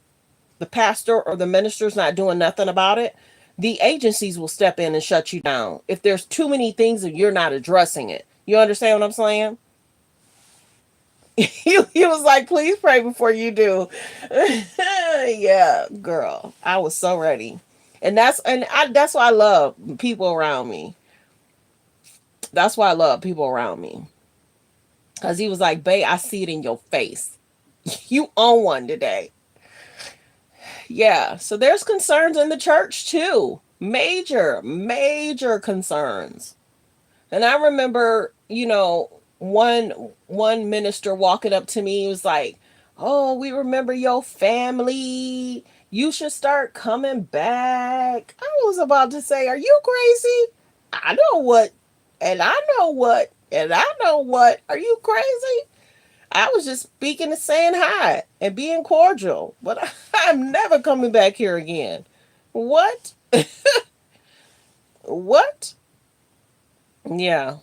A: The pastor or the minister's not doing nothing about it. The agencies will step in and shut you down. If there's too many things and you're not addressing it. You understand what I'm saying? He was like, please pray before you do. Yeah, girl. I was so ready. That's why I love people around me. That's why I love people around me. Because he was like, babe, I see it in your face. You own one today. Yeah. So there's concerns in the church too. Major, major concerns. And I remember, one minister walking up to me, he was like, oh, we remember your family. You should start coming back. I was about to say, are you crazy? I know what, and I know what, and I know what. Are you crazy? I was just speaking and saying hi and being cordial, but I'm never coming back here again. What? What? Yeah.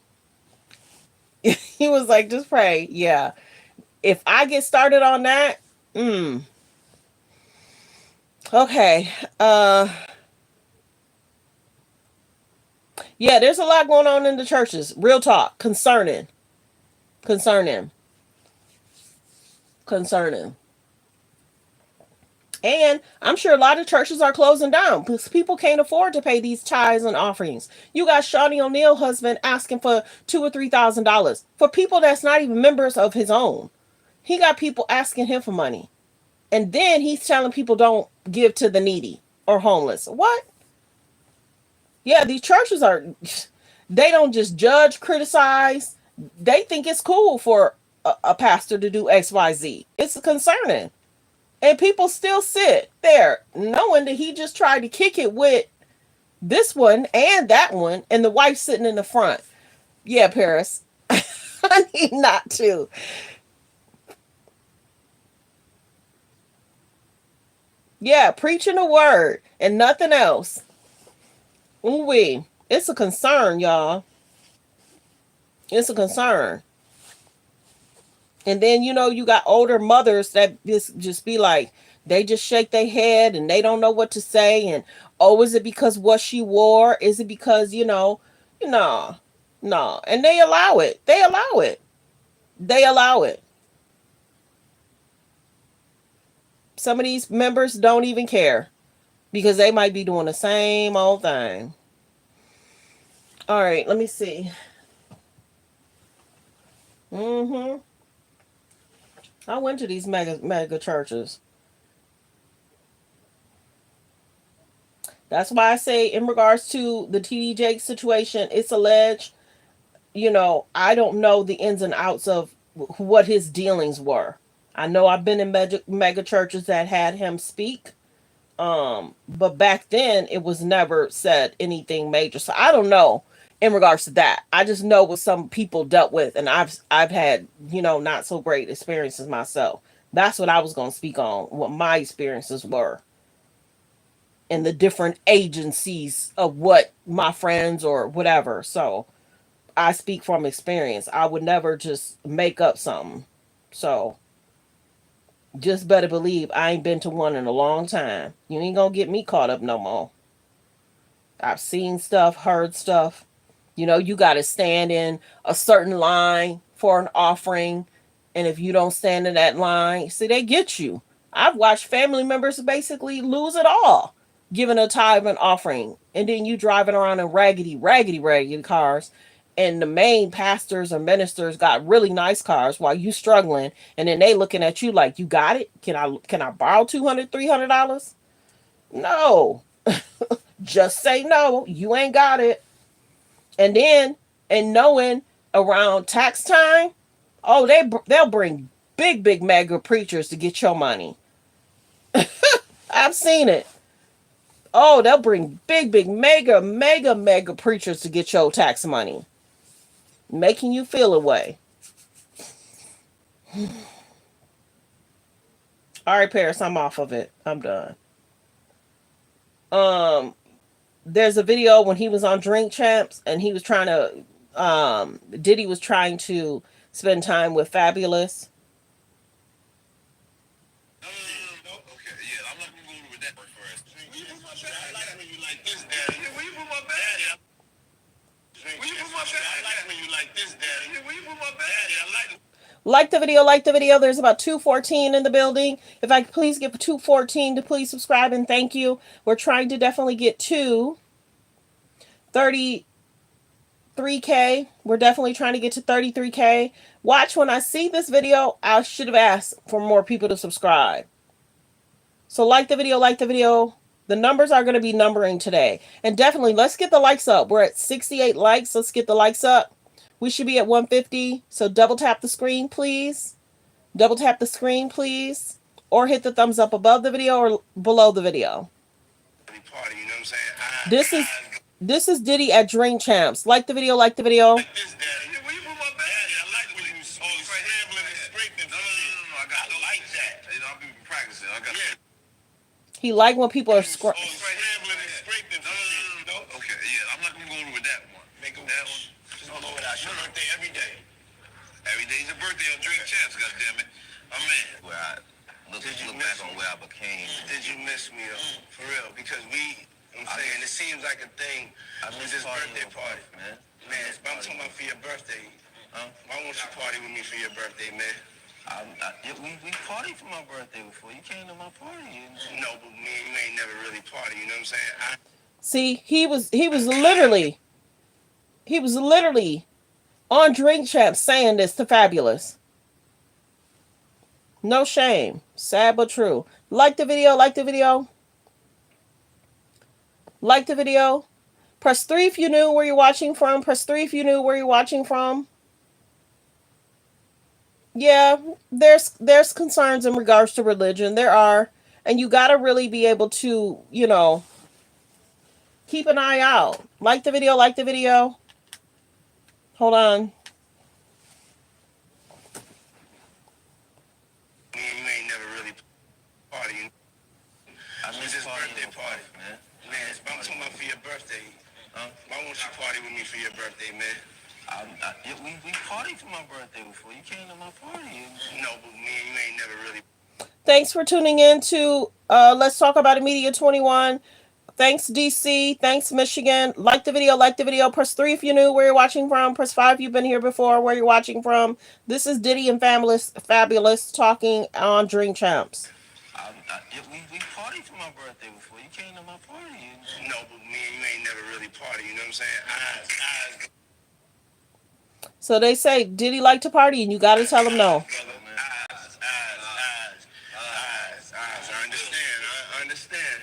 A: He was like, just pray. Yeah. If I get started on that, okay. Yeah, there's a lot going on in the churches. Real talk. Concerning. Concerning. Concerning. And I'm sure a lot of churches are closing down because people can't afford to pay these tithes and offerings. You got Shawnee O'Neal husband asking for $2,000 or $3,000 for people that's not even members of his own. He got people asking him for money. And then he's telling people don't give to the needy or homeless. What? Yeah, these churches they don't just judge, criticize. They think it's cool for a pastor to do XYZ. It's concerning. And people still sit there knowing that he just tried to kick it with this one and that one, and the wife sitting in the front. Yeah, Paris. I need not to. Yeah, preaching the word and nothing else. Ooh-wee. It's a concern, y'all. It's a concern. And then, you got older mothers that just be like, they just shake their head and they don't know what to say. And, oh, is it because what she wore? Is it because, no. And they allow it. They allow it. They allow it. some of these members don't even care because they might be doing the same old thing. All right, let me see. I went to these mega churches. That's why I say, in regards to the TD Jakes situation, it's alleged. I don't know the ins and outs of what his dealings were. I know I've been in mega churches that had him speak. But back then it was never said anything major. So I don't know in regards to that. I just know what some people dealt with, and I've had, not so great experiences myself. That's what I was going to speak on, what my experiences were in the different agencies of what my friends or whatever. So I speak from experience. I would never just make up something. So just better believe I ain't been to one in a long time. You ain't gonna get me caught up no more. I've seen stuff, heard stuff. You got to stand in a certain line for an offering. And if you don't stand in that line, see, they get you. I've watched family members basically lose it all, giving a tithe and offering. And then you driving around in raggedy cars. And the main pastors or ministers got really nice cars while you struggling. And then they looking at you like, you got it? Can I borrow $200, $300? No. Just say no. You ain't got it. And then, and knowing around tax time, oh, they'll bring big mega preachers to get your money. I've seen it. Oh, they'll bring big mega preachers to get your tax money, making you feel away. All right, Paris, I'm off of it. I'm done. There's a video when he was on Drink Champs and he was trying to Diddy was trying to spend time with Fabulous. Like the video. There's about 214 in the building. If I could please get 214 to please subscribe and thank you. We're trying to definitely get to 33K. We're definitely trying to get to 33K. Watch, when I see this video, I should have asked for more people to subscribe. So like the video. The numbers are going to be numbering today. And definitely, let's get the likes up. We're at 68 likes. Let's get the likes up. We should be at 150. So double tap the screen, please. Double tap the screen, please. Or hit the thumbs up above the video or below the video. This is Diddy at Drink Champs. Like the video. He like when people are scrambling. Okay,
I: yeah, I'm not gonna go with that one. Make that one. Just go with that. Your birthday every day. Every day's your birthday on Drink Champs, goddammit. I'm in. Where I look back on where I became. Did you miss me though? For real, because I'm saying it seems like a thing with this birthday party, man. Man, I'm talking about for your birthday. Why won't you party with me for your birthday, man? We partied for my birthday before. You came to my party. No, but me and you ain't never really party. You know what I'm saying?
A: See, he was literally on Drink Champs saying this to Fabulous. No shame. Sad but true. Like the video. Like the video. Press 3 if you knew where you're watching from. Yeah, there's concerns in regards to religion. There are. And you got to really be able to, keep an eye out. Like the video. Hold on.
I: You ain't never really party. I miss this birthday party, man. Man, I'm talking about for your birthday. Why won't you party with me for your birthday, man? We partied for my birthday before. You came to my party. No, but me and you ain't never really.
A: Thanks for tuning in to Let's Talk About It Media 21. Thanks, DC. Thanks, Michigan. Like the video. Press 3 if you knew where you're watching from. Press 5 if you've been here before, where you're watching from. This is Diddy and Fabulous talking on Drink Champs.
G: We partied for my birthday before. You came to my party. No, but me and you ain't never really party. You know what I'm saying?
A: So they say Diddy like to party, and you got to tell him no.
G: I understand. I understand.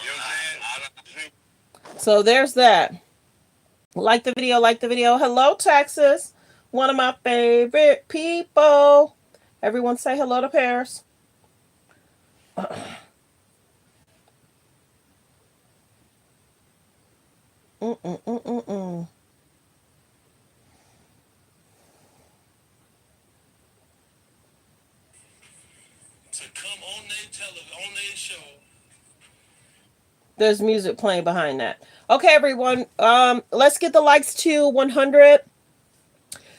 G: You know what I'm saying?
A: So there's that. Like the video, like the video. Hello, Texas. One of my favorite people. Everyone say hello to Paris.
G: To come on their show.
A: There's music playing behind that. Okay, everyone. Let's get the likes to 100.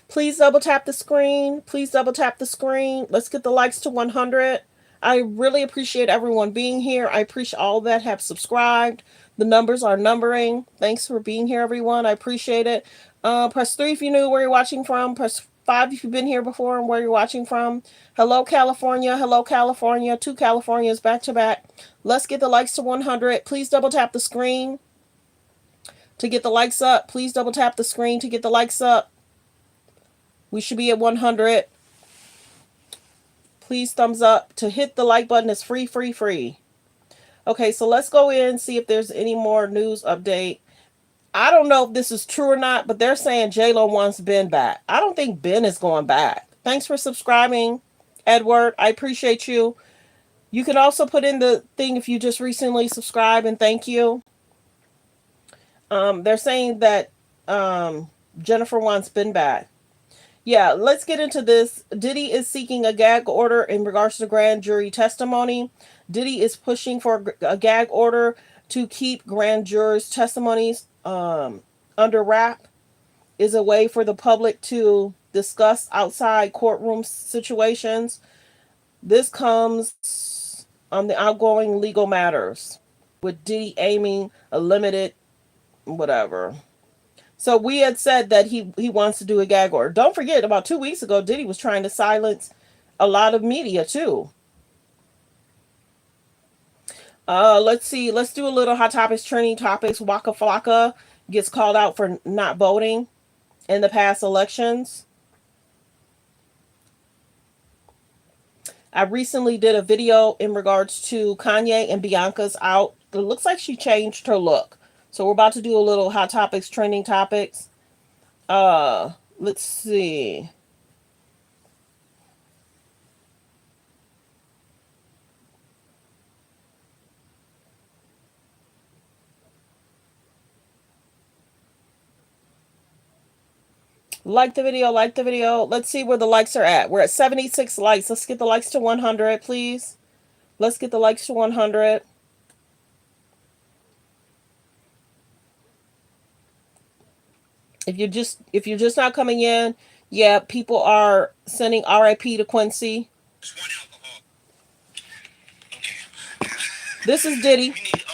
A: Please double tap the screen. Please double tap the screen. Let's get the likes to 100. I really appreciate everyone being here. I appreciate all that have subscribed. The numbers are numbering. Thanks for being here, everyone. I appreciate it. Press 3 if you knew where you're watching from. Press 5 if you've been here before and where you're watching from. Hello, California. Hello, California. 2 Californias back to back. Let's get the likes to 100. Please double tap the screen to get the likes up. Please double tap the screen to get the likes up. We should be at 100. Please thumbs up. To hit the like button is free, free, free. Okay, so let's go in and see if there's any more news update. I don't know if this is true or not, but they're saying J-Lo wants Ben back. I don't think Ben is going back. Thanks for subscribing, Edward. I appreciate you. You can also put in the thing if you just recently subscribed, and thank you. They're saying that Jennifer wants Ben back. Yeah, let's get into this. Diddy is seeking a gag order in regards to grand jury testimony. Diddy is pushing for a gag order to keep grand jurors' testimonies under wrap. Is a way for the public to discuss outside courtroom situations. This comes on the outgoing legal matters, with Diddy aiming a limited whatever. So we had said that he wants to do a gag order. Don't forget, about 2 weeks ago, Diddy was trying to silence a lot of media too. Let's see. Let's do a little hot topics, trending topics. Waka Flocka gets called out for not voting in the past elections. I recently did a video in regards to Kanye and Bianca's out. It looks like she changed her look. So we're about to do a little hot topics, trending topics. Let's see. Like the video, like the video. Let's see where the likes are at. We're at 76 likes. Let's get the likes to 100, please. Let's get the likes to 100. If you're just not coming in, yeah, people are sending RIP to Quincy.
G: Just one alcohol. Okay.
A: This is Diddy.
G: We need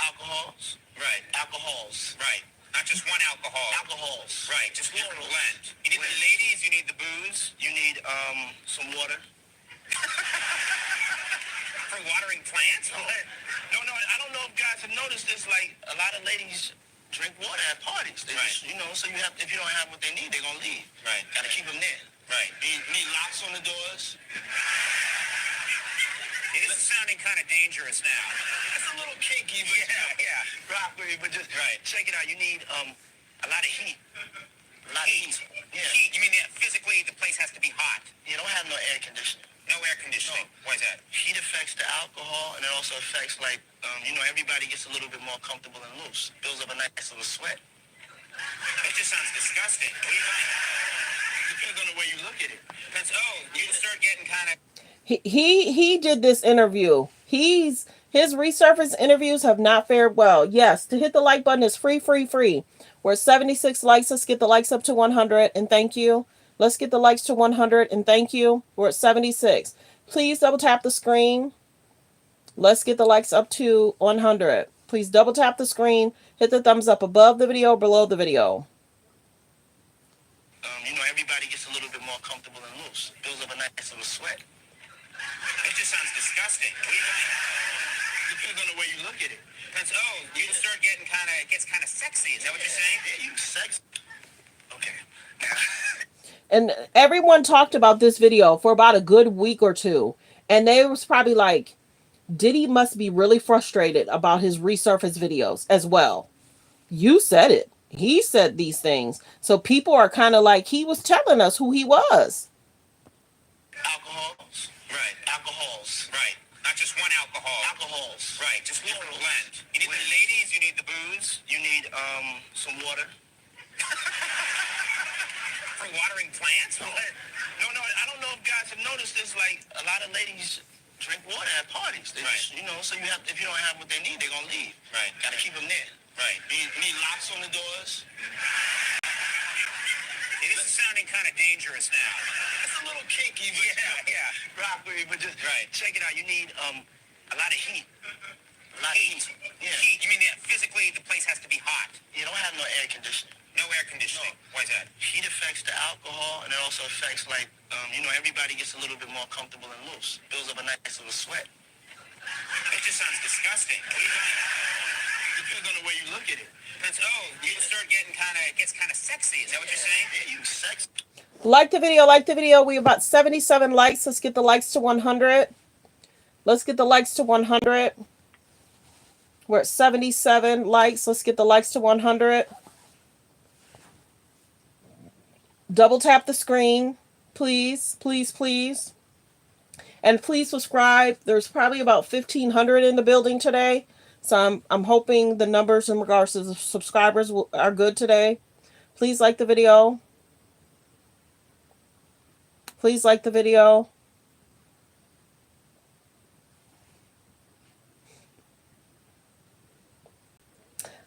G: alcohols. Right. Alcohols. Right. Not just one alcohol. Alcohols. Right. Just different blend. You need the ladies, you need the booze, you need some water. For watering plants? No, I don't know if guys have noticed this, like a lot of ladies drink water at parties. They just, so you have, if you don't have what they need, they're gonna leave. Right. Gotta keep them there. Right. You need locks on the doors. This is sounding kind of dangerous now. It's a little kinky, but properly, but just check it out. You need a lot of heat. A lot of heat. Yeah. Heat. You mean that physically the place has to be hot? You don't have no air conditioning. No air conditioning. No. Why is that? Heat affects the alcohol, and it also affects everybody gets a little bit more comfortable and loose. Builds up a nice little sweat. That just sounds disgusting. What do you think? Depends on the way you look at it. You start getting kind of.
A: He did this interview. His resurface interviews have not fared well. Yes, to hit the like button is free, free, free. We're at 76 likes. Let's get the likes up to 100, and thank you. Let's get the likes to 100, and thank you. We're at 76. Please double tap the screen. Let's get the likes up to 100. Please double tap the screen. Hit the thumbs up above the video, below the video.
G: Everybody gets a little bit more comfortable and loose. Builds up a nice little sweat. It just sounds disgusting.
J: disgusting.
G: Depends on the way you look at it.
J: You start getting it gets kind of sexy. Is that what you're saying?
G: Yeah, you sex. Okay.
A: And everyone talked about this video for about a good week or two. And they was probably like, Diddy must be really frustrated about his resurface videos as well. You said it. He said these things. So people are kind of like, he was telling us who he was.
G: Alcohols.
J: Right.
G: Alcohols.
J: Right. Not just one alcohol.
G: Alcohols.
J: Right. Just different blend. You need the ladies. You need the booze.
G: You need some water.
J: For watering plants?
G: No, I don't know if guys have noticed this. Like, a lot of ladies drink water at parties. They just, so if you don't have what they need, they're going to leave.
J: Right.
G: Got to keep them there.
J: Right.
G: You need locks on the doors.
J: This is sounding kind of dangerous now.
G: It's a little kinky, but rock with me, but just check it out. You need a lot of heat. A lot of heat. Yeah.
J: Heat. You mean that physically the place has to be hot?
G: You don't have no air conditioning.
J: No air conditioning. No. Why is that?
G: Heat affects the alcohol, and it also affects, everybody gets a little bit more comfortable and loose. Builds up a nice little sweat.
J: It just sounds disgusting.
G: Depends on the way you look at it.
J: You start getting it gets kind of sexy. Is that what you're saying?
G: Yeah, you sex.
A: Like the video, like the video. We have about 77 likes. Let's get the likes to 100. Let's get the likes to 100. We're at 77 likes. Let's get the likes to 100. Double tap the screen, please, please, please. And please subscribe. There's probably about 1,500 in the building today. So I'm hoping the numbers in regards to the subscribers are good today. Please like the video. Please like the video.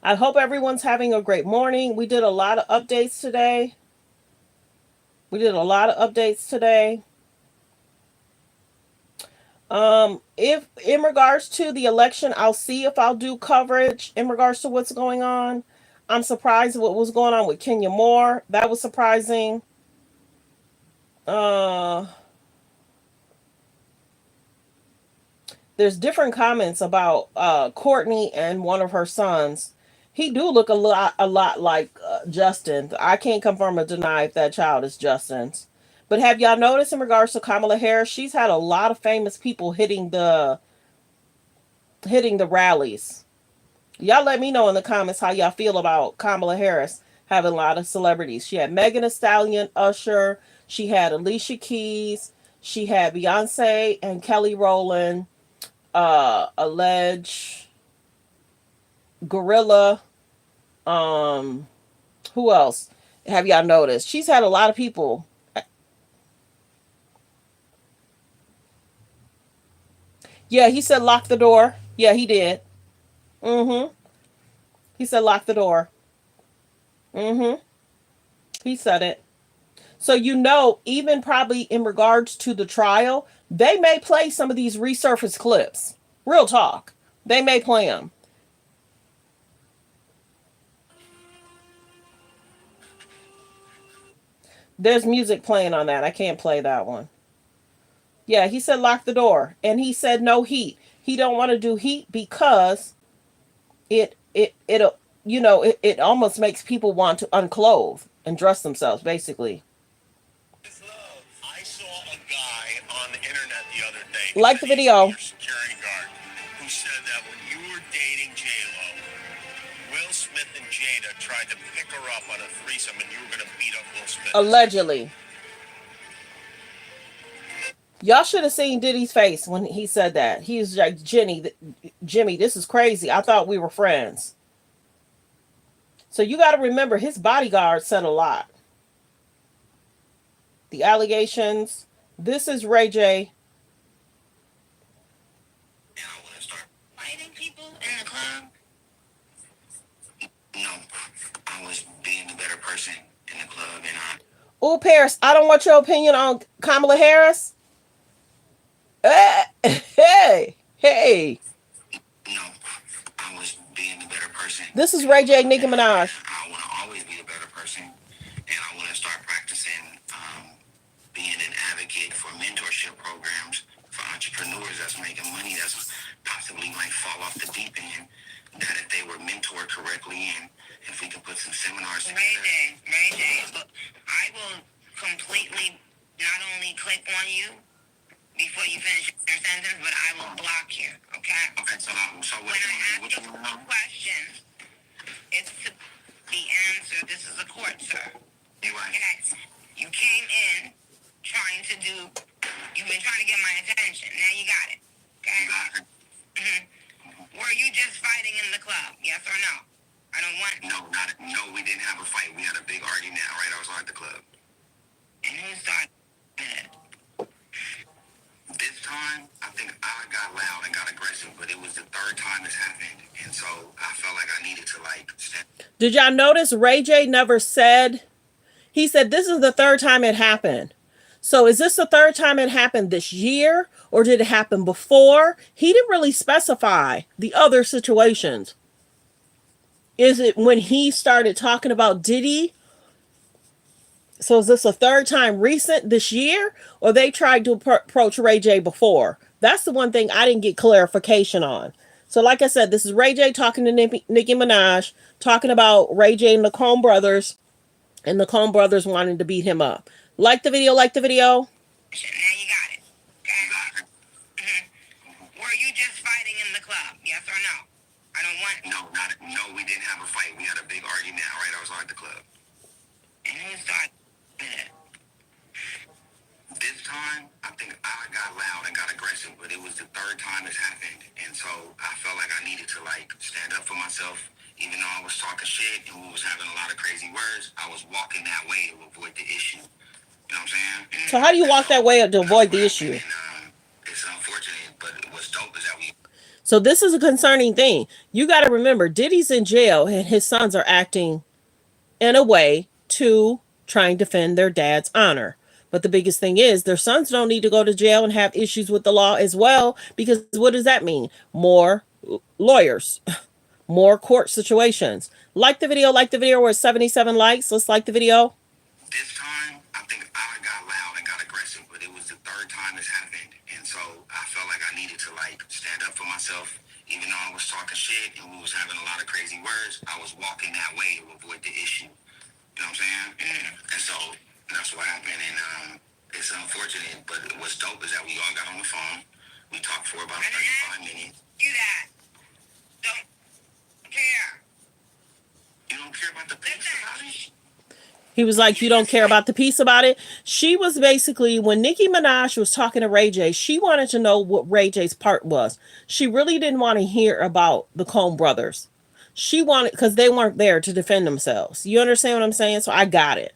A: I hope everyone's having a great morning. We did a lot of updates today. If in regards to the election, I'll see if I'll do coverage in regards to what's going on. I'm surprised what was going on with Kenya Moore. That was surprising. There's different comments about Courtney and one of her sons. He do look a lot like Justin. I can't confirm or deny if that child is Justin's. But have y'all noticed in regards to Kamala Harris, she's had a lot of famous people hitting the rallies. Y'all let me know in the comments how y'all feel about Kamala Harris having a lot of celebrities. She had Megan Thee Stallion, Usher. She had Alicia Keys. She had Beyonce and Kelly Rowland. Alleged Gorilla. Who else have y'all noticed? She's had a lot of people. Yeah, he said lock the door. Yeah, he did. He said lock the door. He said it. So even probably in regards to the trial, they may play some of these resurfaced clips. Real talk. They may play them. There's music playing on that. I can't play that one. Yeah, he said lock the door. And he said no heat. He don't want to do heat because it almost makes people want to unclothe and dress themselves, basically.
I: I saw a guy on the internet the other day.
A: Like the video.
I: Your security guard who said that when you were dating J-Lo, Will Smith and Jada tried to pick her up on a threesome and you were going to beat up Will Smith.
A: Allegedly. Y'all should have seen Diddy's face when he said that. He was like, Jimmy, this is crazy. I thought we were friends. So you got to remember, his bodyguard said a lot. The allegations. This is Ray J.
J: And I want to start fighting people in the club. No, I was being a better person in the club, and
A: Oh, Paris, I don't want your opinion on Kamala Harris. Hey.
J: no, I was being a better person.
A: This is Ray J, Nicki Minaj.
J: I want to always be a better person, and I want to start practicing being an advocate for mentorship programs for entrepreneurs that's that's making money that's possibly might fall off the deep end, that if they were mentored correctly and if we could put some seminars together.
F: Ray J, look, I will completely not only click on you before you finish your sentence, but I will block you, okay?
J: Okay, so
F: when I ask you questions, it's to be answered. This is a court, sir.
J: You're right.
F: Okay. You came in trying to do, you've been trying to get my attention. Now you got it. Okay?
J: You got it.
F: Were you just fighting in the club? Yes or no? I don't want.
J: No, we didn't have a fight. We had a big argument right outside the club.
F: And who started it?
J: This time, I think I got loud and got aggressive, but it was the third time this happened, and so I felt like I needed to stand.
A: Did y'all notice Ray J never said? He said this is the third time it happened. So is this the third time it happened this year, or did it happen before? He didn't really specify the other situations. Is it when he started talking about Diddy? So is this a third time recent this year, or they tried to approach Ray J before? That's the one thing I didn't get clarification on. So like I said, this is Ray J talking to Nicki Minaj, talking about Ray J and the Coen brothers, and the Coen brothers wanting to beat him up. Like the video, like the video.
F: Now you got it. Okay? Were you just fighting in the club? Yes or no? I don't want.
J: No, we didn't have a fight. We had a big argument right outside the club.
F: And who started it?
J: This time, I think I got loud and got aggressive, but it was the third time this happened, and so I felt like I needed to stand up for myself. Even though I was talking shit and we was having a lot of crazy words, I was walking that way to avoid the issue. You know what I'm saying?
A: So how do you walk that way to avoid the issue?
J: And, it's unfortunate, but what's dope is that we.
A: So this is a concerning thing. You got to remember, Diddy's in jail and his sons are acting in a way to try and defend their dad's honor. But the biggest thing is their sons don't need to go to jail and have issues with the law as well, because what does that mean? More lawyers, more court situations. Like the video, we're at 77 likes. Let's like the video.
J: This time, I think I got loud and got aggressive, but it was the third time this happened. And so I felt like I needed to stand up for myself. Even though I was talking shit and we was having a lot of crazy words, I was walking that way to avoid the issue. You know what I'm saying? And so that's what happened. And it's unfortunate, but what's dope is that we all got on the phone. We talked for about 35 minutes.
F: Do that. Don't care.
J: You don't care about the piece about it?
A: He was like, you don't care about the piece about it. She was basically, when Nicki Minaj was talking to Ray J, she wanted to know what Ray J's part was. She really didn't want to hear about the Coen brothers. She wanted, because they weren't there to defend themselves. You understand what I'm saying? So I got it.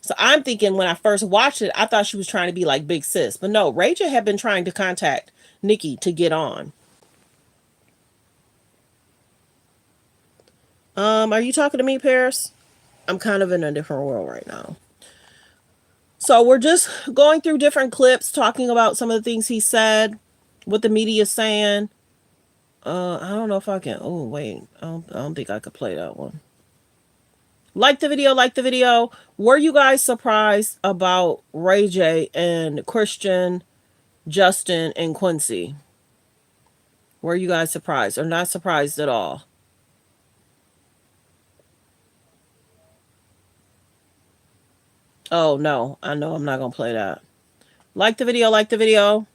A: So I'm thinking when I first watched it, I thought she was trying to be like Big Sis. But no, Ray J had been trying to contact Nicki to get on. Are you talking to me, Paris? I'm kind of in a different world right now. So we're just going through different clips, talking about some of the things he said, what the media is saying. I don't know if I can. Oh, wait. I don't think I could play that one. Like the video, like the video. Were you guys surprised about Ray J and Christian, Justin, and Quincy? Were you guys surprised or not surprised at all? Oh, no. I know I'm not going to play that. Like the video, like the video.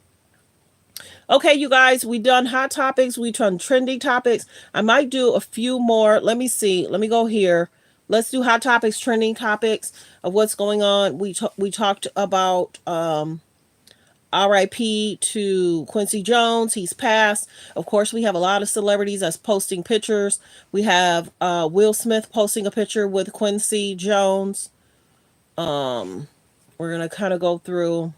A: Okay, you guys, we done hot topics. We done trending topics. I might do a few more. Let me see. Let me go here. Let's do hot topics, trending topics of what's going on. We talked about RIP to Quincy Jones. He's passed. Of course, we have a lot of celebrities that's posting pictures. We have Will Smith posting a picture with Quincy Jones. We're going to kind of go through.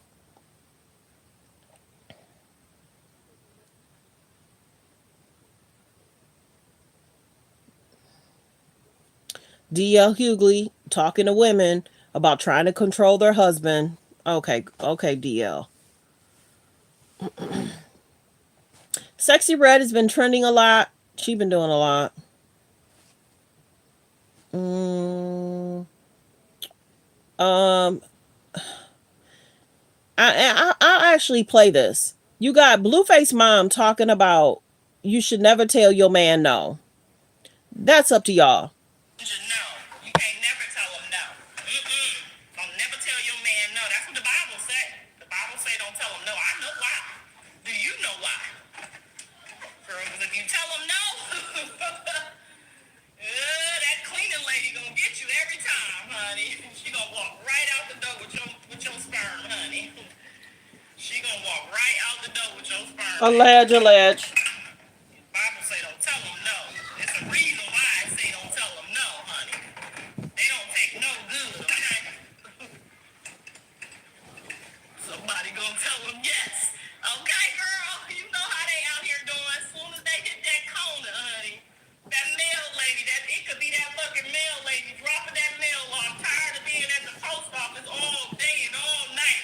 A: D.L. Hughley talking to women about trying to control their husband. Okay, D.L. Sexy Red has been trending a lot. She's been doing a lot. I'll actually play this. You got Blueface mom talking about you should never tell your man no. That's up to y'all.
F: No, you can't never tell him no. Don't never tell your man no. That's what the Bible say. The Bible say don't tell him no. I know why. Do you know why? Girl, because if you tell him no, that cleaning lady gonna get you every time, honey. She gonna walk right out the door with your sperm, honey. She gonna walk right out the door with your sperm.
A: Alleged.
F: Bible say don't tell them no. It's a reason why I say don't tell them no, honey. They don't take no good, okay? Somebody gonna tell them yes. Okay, girl? You know how they out here doing. As soon as they hit that corner, honey. That mail lady, it could be that fucking mail lady dropping that mail off, tired of being at the post office all day and all night.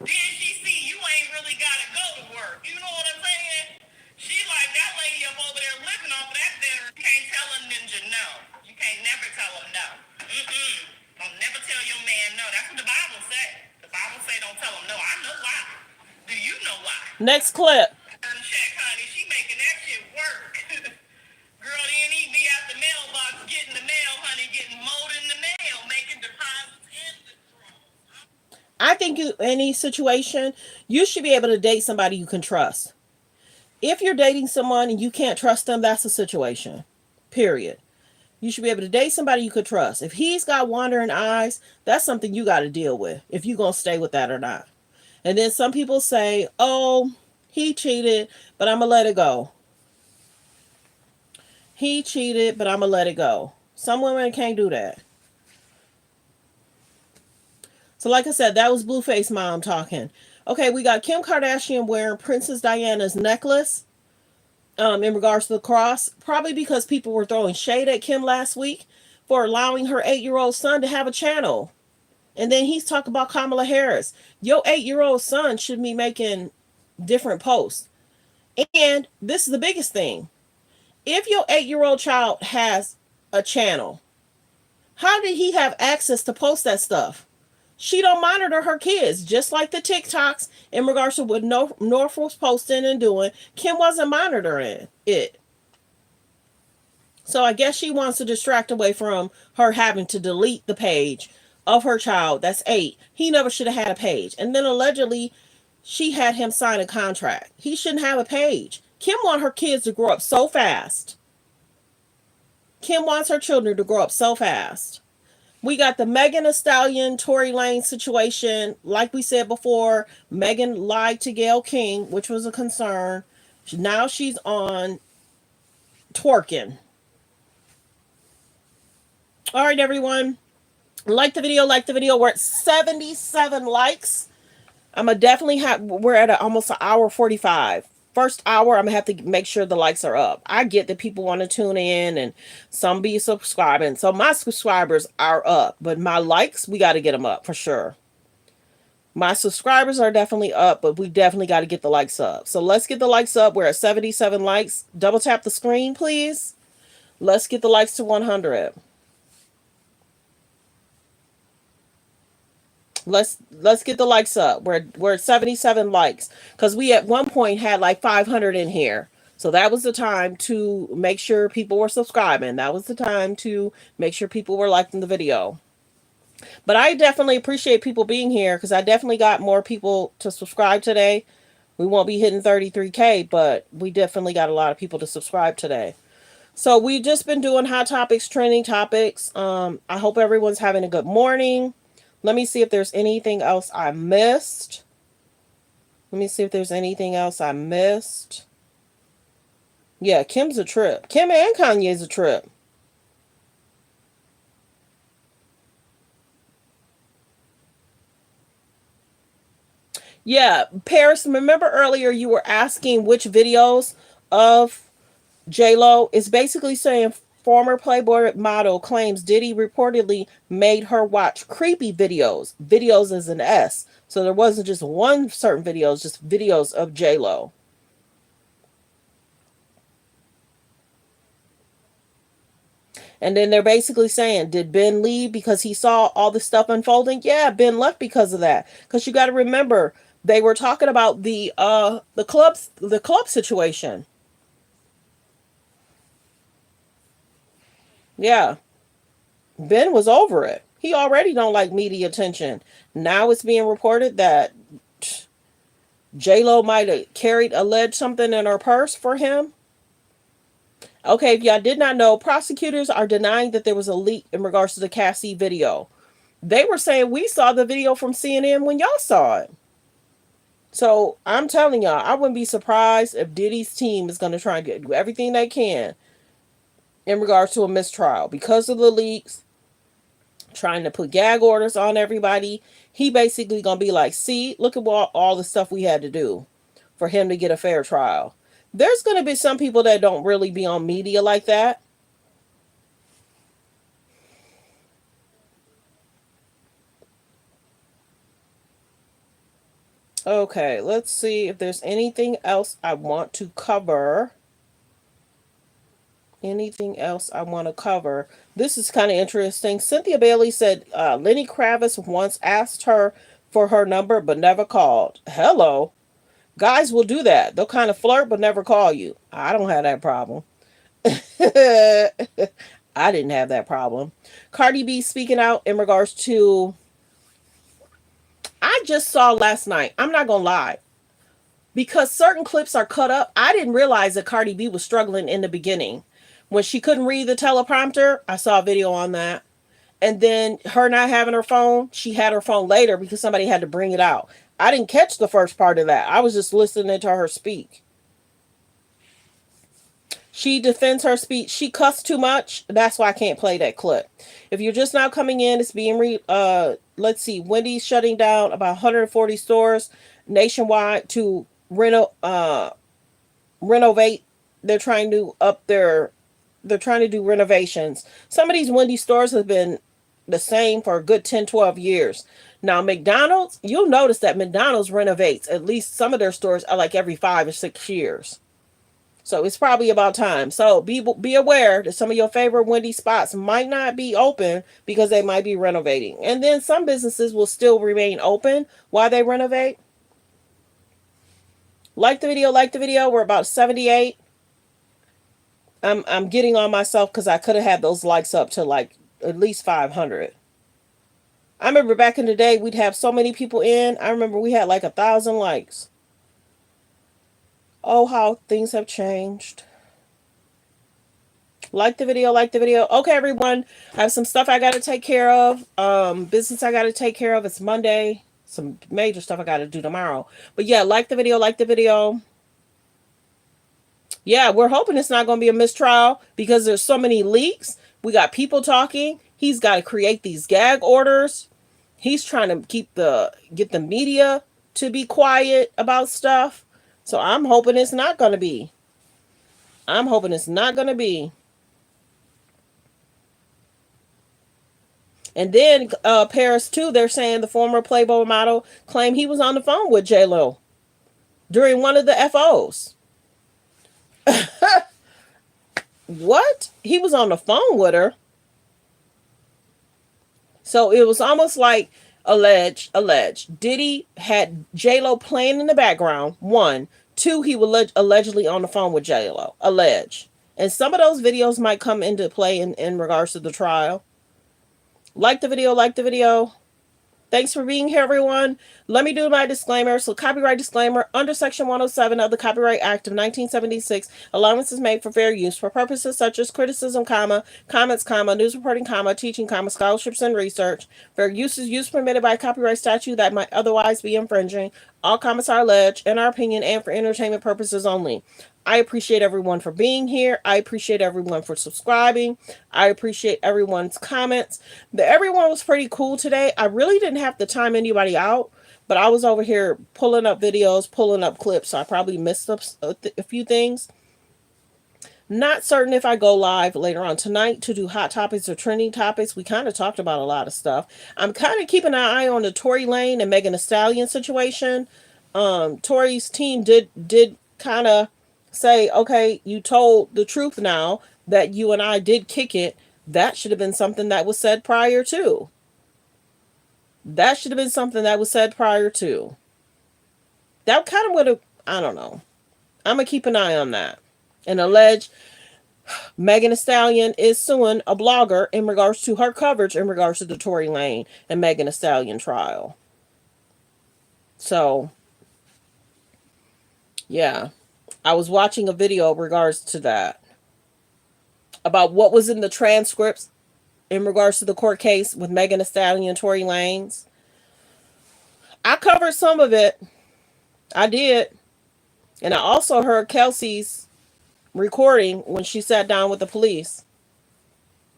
F: Then she see you ain't really gotta go to work. You know what I'm saying? She like that lady up over there living off of that dinner. You can't tell a ninja no. You can't never tell him no. Don't never tell your man no. That's what the Bible say. The Bible say don't tell him no. I know why. Do you know why?
A: Next clip.
F: Check, honey. She making that shit work. Girl, then he be at the mailbox getting the mail, honey, getting molded in the mail, making deposits in the drawer.
A: I think in any situation, you should be able to date somebody you can trust. If you're dating someone and you can't trust them, that's a situation. Period. You should be able to date somebody you could trust. If he's got wandering eyes, that's something you got to deal with, if you're going to stay with that or not. And then some people say, oh, he cheated, but I'm going to let it go. He cheated, but I'm going to let it go. Some women can't do that. So like I said, that was Blueface mom talking. Okay, we got Kim Kardashian wearing Princess Diana's necklace in regards to the cross. Probably because people were throwing shade at Kim last week for allowing her 8-year-old son to have a channel. And then he's talking about Kamala Harris. Your 8-year-old son should be making different posts. And this is the biggest thing. If your 8-year-old child has a channel, how did he have access to post that stuff? She don't monitor her kids, just like the TikToks in regards to what North was posting and doing. Kim wasn't monitoring it. So I guess she wants to distract away from her having to delete the page of her child that's 8. He never should have had a page. And then allegedly, she had him sign a contract. He shouldn't have a page. Kim wants her kids to grow up so fast. Kim wants her children to grow up so fast. We got the Megan Thee Stallion, Tory Lanez situation. Like we said before, Megan lied to Gayle King, which was a concern. Now she's on twerking. All right, everyone. Like the video. We're at 77 likes. We're at almost an hour 45. First hour, I'm going to have to make sure the likes are up. I get that people want to tune in and some be subscribing. So my subscribers are up. But my likes, we got to get them up for sure. My subscribers are definitely up, but we definitely got to get the likes up. So let's get the likes up. We're at 77 likes. Double tap the screen, please. Let's get the likes to 100. Let's get the likes up. We're at 77 likes because we at one point had like 500 in here. So that was the time to make sure people were subscribing. That was the time to make sure people were liking the video. But I definitely appreciate people being here because I definitely got more people to subscribe today. We won't be hitting 33K, but we definitely got a lot of people to subscribe today. So we've just been doing hot topics, trending topics. I hope everyone's having a good morning. Let me see if there's anything else I missed. Yeah, Kim's a trip. Kim and Kanye's a trip. Yeah, Paris, remember earlier you were asking which videos of J-Lo? It's basically saying former Playboy model claims Diddy reportedly made her watch creepy videos. Videos is an S. So there wasn't just one certain videos, just videos of J-Lo. And then they're basically saying, did Ben leave because he saw all the stuff unfolding? Yeah, Ben left because of that. Because you got to remember, They were talking about the club situation. Yeah. Ben was over it. He already don't like media attention. Now it's being reported that J Lo might have carried alleged something in her purse for him. Okay, if y'all did not know, prosecutors are denying that there was a leak in regards to the Cassie video. They were saying we saw the video from CNN when y'all saw it. So I'm telling y'all, I wouldn't be surprised if Diddy's team is going to try and do everything they can in regards to a mistrial because of the leaks, trying to put gag orders on everybody. He basically going to be like, see, look at all the stuff we had to do for him to get a fair trial. There's going to be some people that don't really be on media like that. Okay, let's see if there's anything else I want to cover. Anything else I want to cover? This is kind of interesting. Cynthia Bailey said Lenny Kravitz once asked her for her number but never called. Hello. Guys will do that. They'll kind of flirt but never call you. I don't have that problem. I didn't have that problem. Cardi B speaking out in regards to. I just saw last night. I'm not going to lie. Because certain clips are cut up, I didn't realize that Cardi B was struggling in the beginning. When she couldn't read the teleprompter, I saw a video on that. And then her not having her phone, she had her phone later because somebody had to bring it out. I didn't catch the first part of that. I was just listening to her speak. She defends her speech. She cussed too much. That's why I can't play that clip. If you're just now coming in, it's being let's see, Wendy's shutting down about 140 stores nationwide to renovate. They're trying to they're trying to do renovations. Some of these Wendy's stores have been the same for a good 10, 12 years. Now, McDonald's, you'll notice that McDonald's renovates. At least some of their stores are like every 5 or 6 years. So it's probably about time. So be aware that some of your favorite Wendy's spots might not be open because they might be renovating. And then some businesses will still remain open while they renovate. Like the video, like the video. We're about 78. I'm getting on myself because I could have had those likes up to like at least 500. I remember back in the day we'd have so many people in. I remember we had like 1,000 likes. Oh, how things have changed. Like the video, like the video. Okay, everyone. I have some stuff I got to take care of. Business I got to take care of. It's Monday. Some major stuff I got to do tomorrow. But yeah, like the video, like the video. Yeah, we're hoping it's not going to be a mistrial because there's so many leaks. We got people talking. He's got to create these gag orders. He's trying to get the media to be quiet about stuff. So I'm hoping it's not going to be. I'm hoping it's not going to be. And then Paris too, they're saying the former Playboy model claimed he was on the phone with J-Lo during one of the FOs. What? He was on the phone with her. So it was almost like alleged. Diddy had J-Lo playing in the background. 1. 2, he was allegedly on the phone with J-Lo. Alleged. And some of those videos might come into play in regards to the trial. Like the video, like the video. Thanks for being here, everyone. Let me do my disclaimer. So, copyright disclaimer. Under Section 107 of the Copyright Act of 1976, allowance is made for fair use for purposes such as criticism, comments, news reporting, teaching, scholarships, and research. Fair use is use permitted by copyright statute that might otherwise be infringing. All comments are alleged, in our opinion, and for entertainment purposes only. I appreciate everyone for being here. I appreciate everyone for subscribing. I appreciate everyone's comments. Everyone was pretty cool today. I really didn't have to time anybody out, but I was over here pulling up videos, pulling up clips, so I probably missed up a few things. Not certain if I go live later on tonight to do hot topics or trending topics. We kind of talked about a lot of stuff. I'm kind of keeping an eye on the Tory Lane and Megan Thee Stallion situation. Tory's team did kind of say, okay, you told the truth now that you and I did kick it. That should have been something that was said prior to. That should have been something that was said prior to. That kind of would have, I don't know. I'm going to keep an eye on that. And alleged Megan Thee Stallion is suing a blogger in regards to her coverage in regards to the Tory Lane and Megan Thee Stallion trial. So, yeah. I was watching a video in regards to that. About what was in the transcripts in regards to the court case with Megan Thee Stallion and Tory Lanez. I covered some of it. I did. And I also heard Kelsey's recording when she sat down with the police.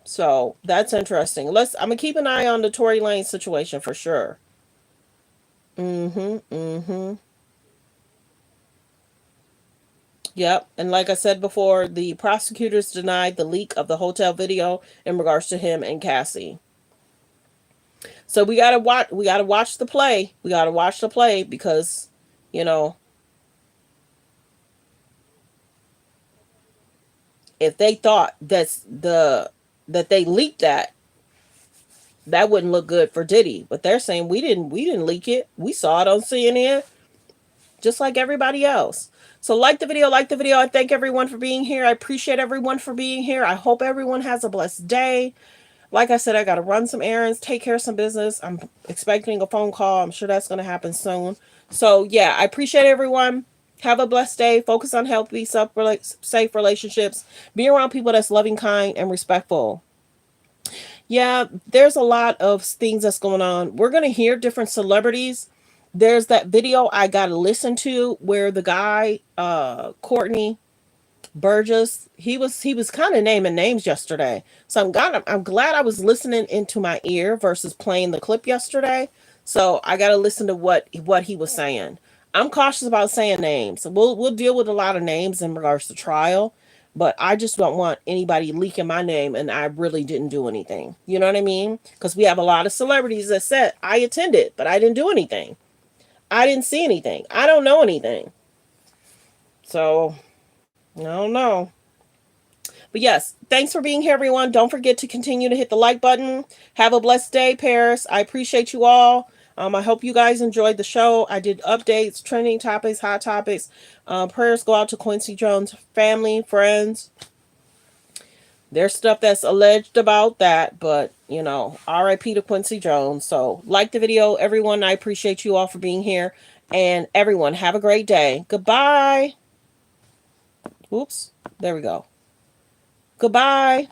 A: So that's interesting. I'm gonna keep an eye on the Tory Lanez situation for sure. Yep. And like I said before, the prosecutors denied the leak of the hotel video in regards to him and Cassie. So we gotta watch the play. We gotta watch the play because, you know, if they thought that they leaked that wouldn't look good for Diddy. But they're saying we didn't leak it. We saw it on CNN, just like everybody else. So like the video. I thank everyone for being here. I appreciate everyone for being here. I hope everyone has a blessed day. Like I said, I got to run some errands, take care of some business. I'm expecting a phone call. I'm sure that's going to happen soon. So yeah, I appreciate everyone. Have a blessed day. Focus on healthy, safe relationships. Be around people that's loving, kind, and respectful. Yeah, there's a lot of things that's going on. We're going to hear different celebrities. There's that video I got to listen to where the guy, Courtney Burgess, he was kind of naming names yesterday. So I'm glad I was listening into my ear versus playing the clip yesterday. So I got to listen to what he was saying. I'm cautious about saying names. We'll deal with a lot of names in regards to trial, but I just don't want anybody leaking my name and I really didn't do anything. You know what I mean? Because we have a lot of celebrities that said I attended, but I didn't do anything. I didn't see anything. I don't know anything. So I don't know. But yes, thanks for being here, everyone. Don't forget to continue to hit the like button. Have a blessed day, Paris. I appreciate you all. I hope you guys enjoyed the show. I did updates, trending topics, hot topics. Prayers go out to Quincy Jones' family, friends. There's stuff that's alleged about that, but, you know, RIP to Quincy Jones. So, like the video, everyone. I appreciate you all for being here. And everyone, have a great day. Goodbye. Oops. There we go. Goodbye.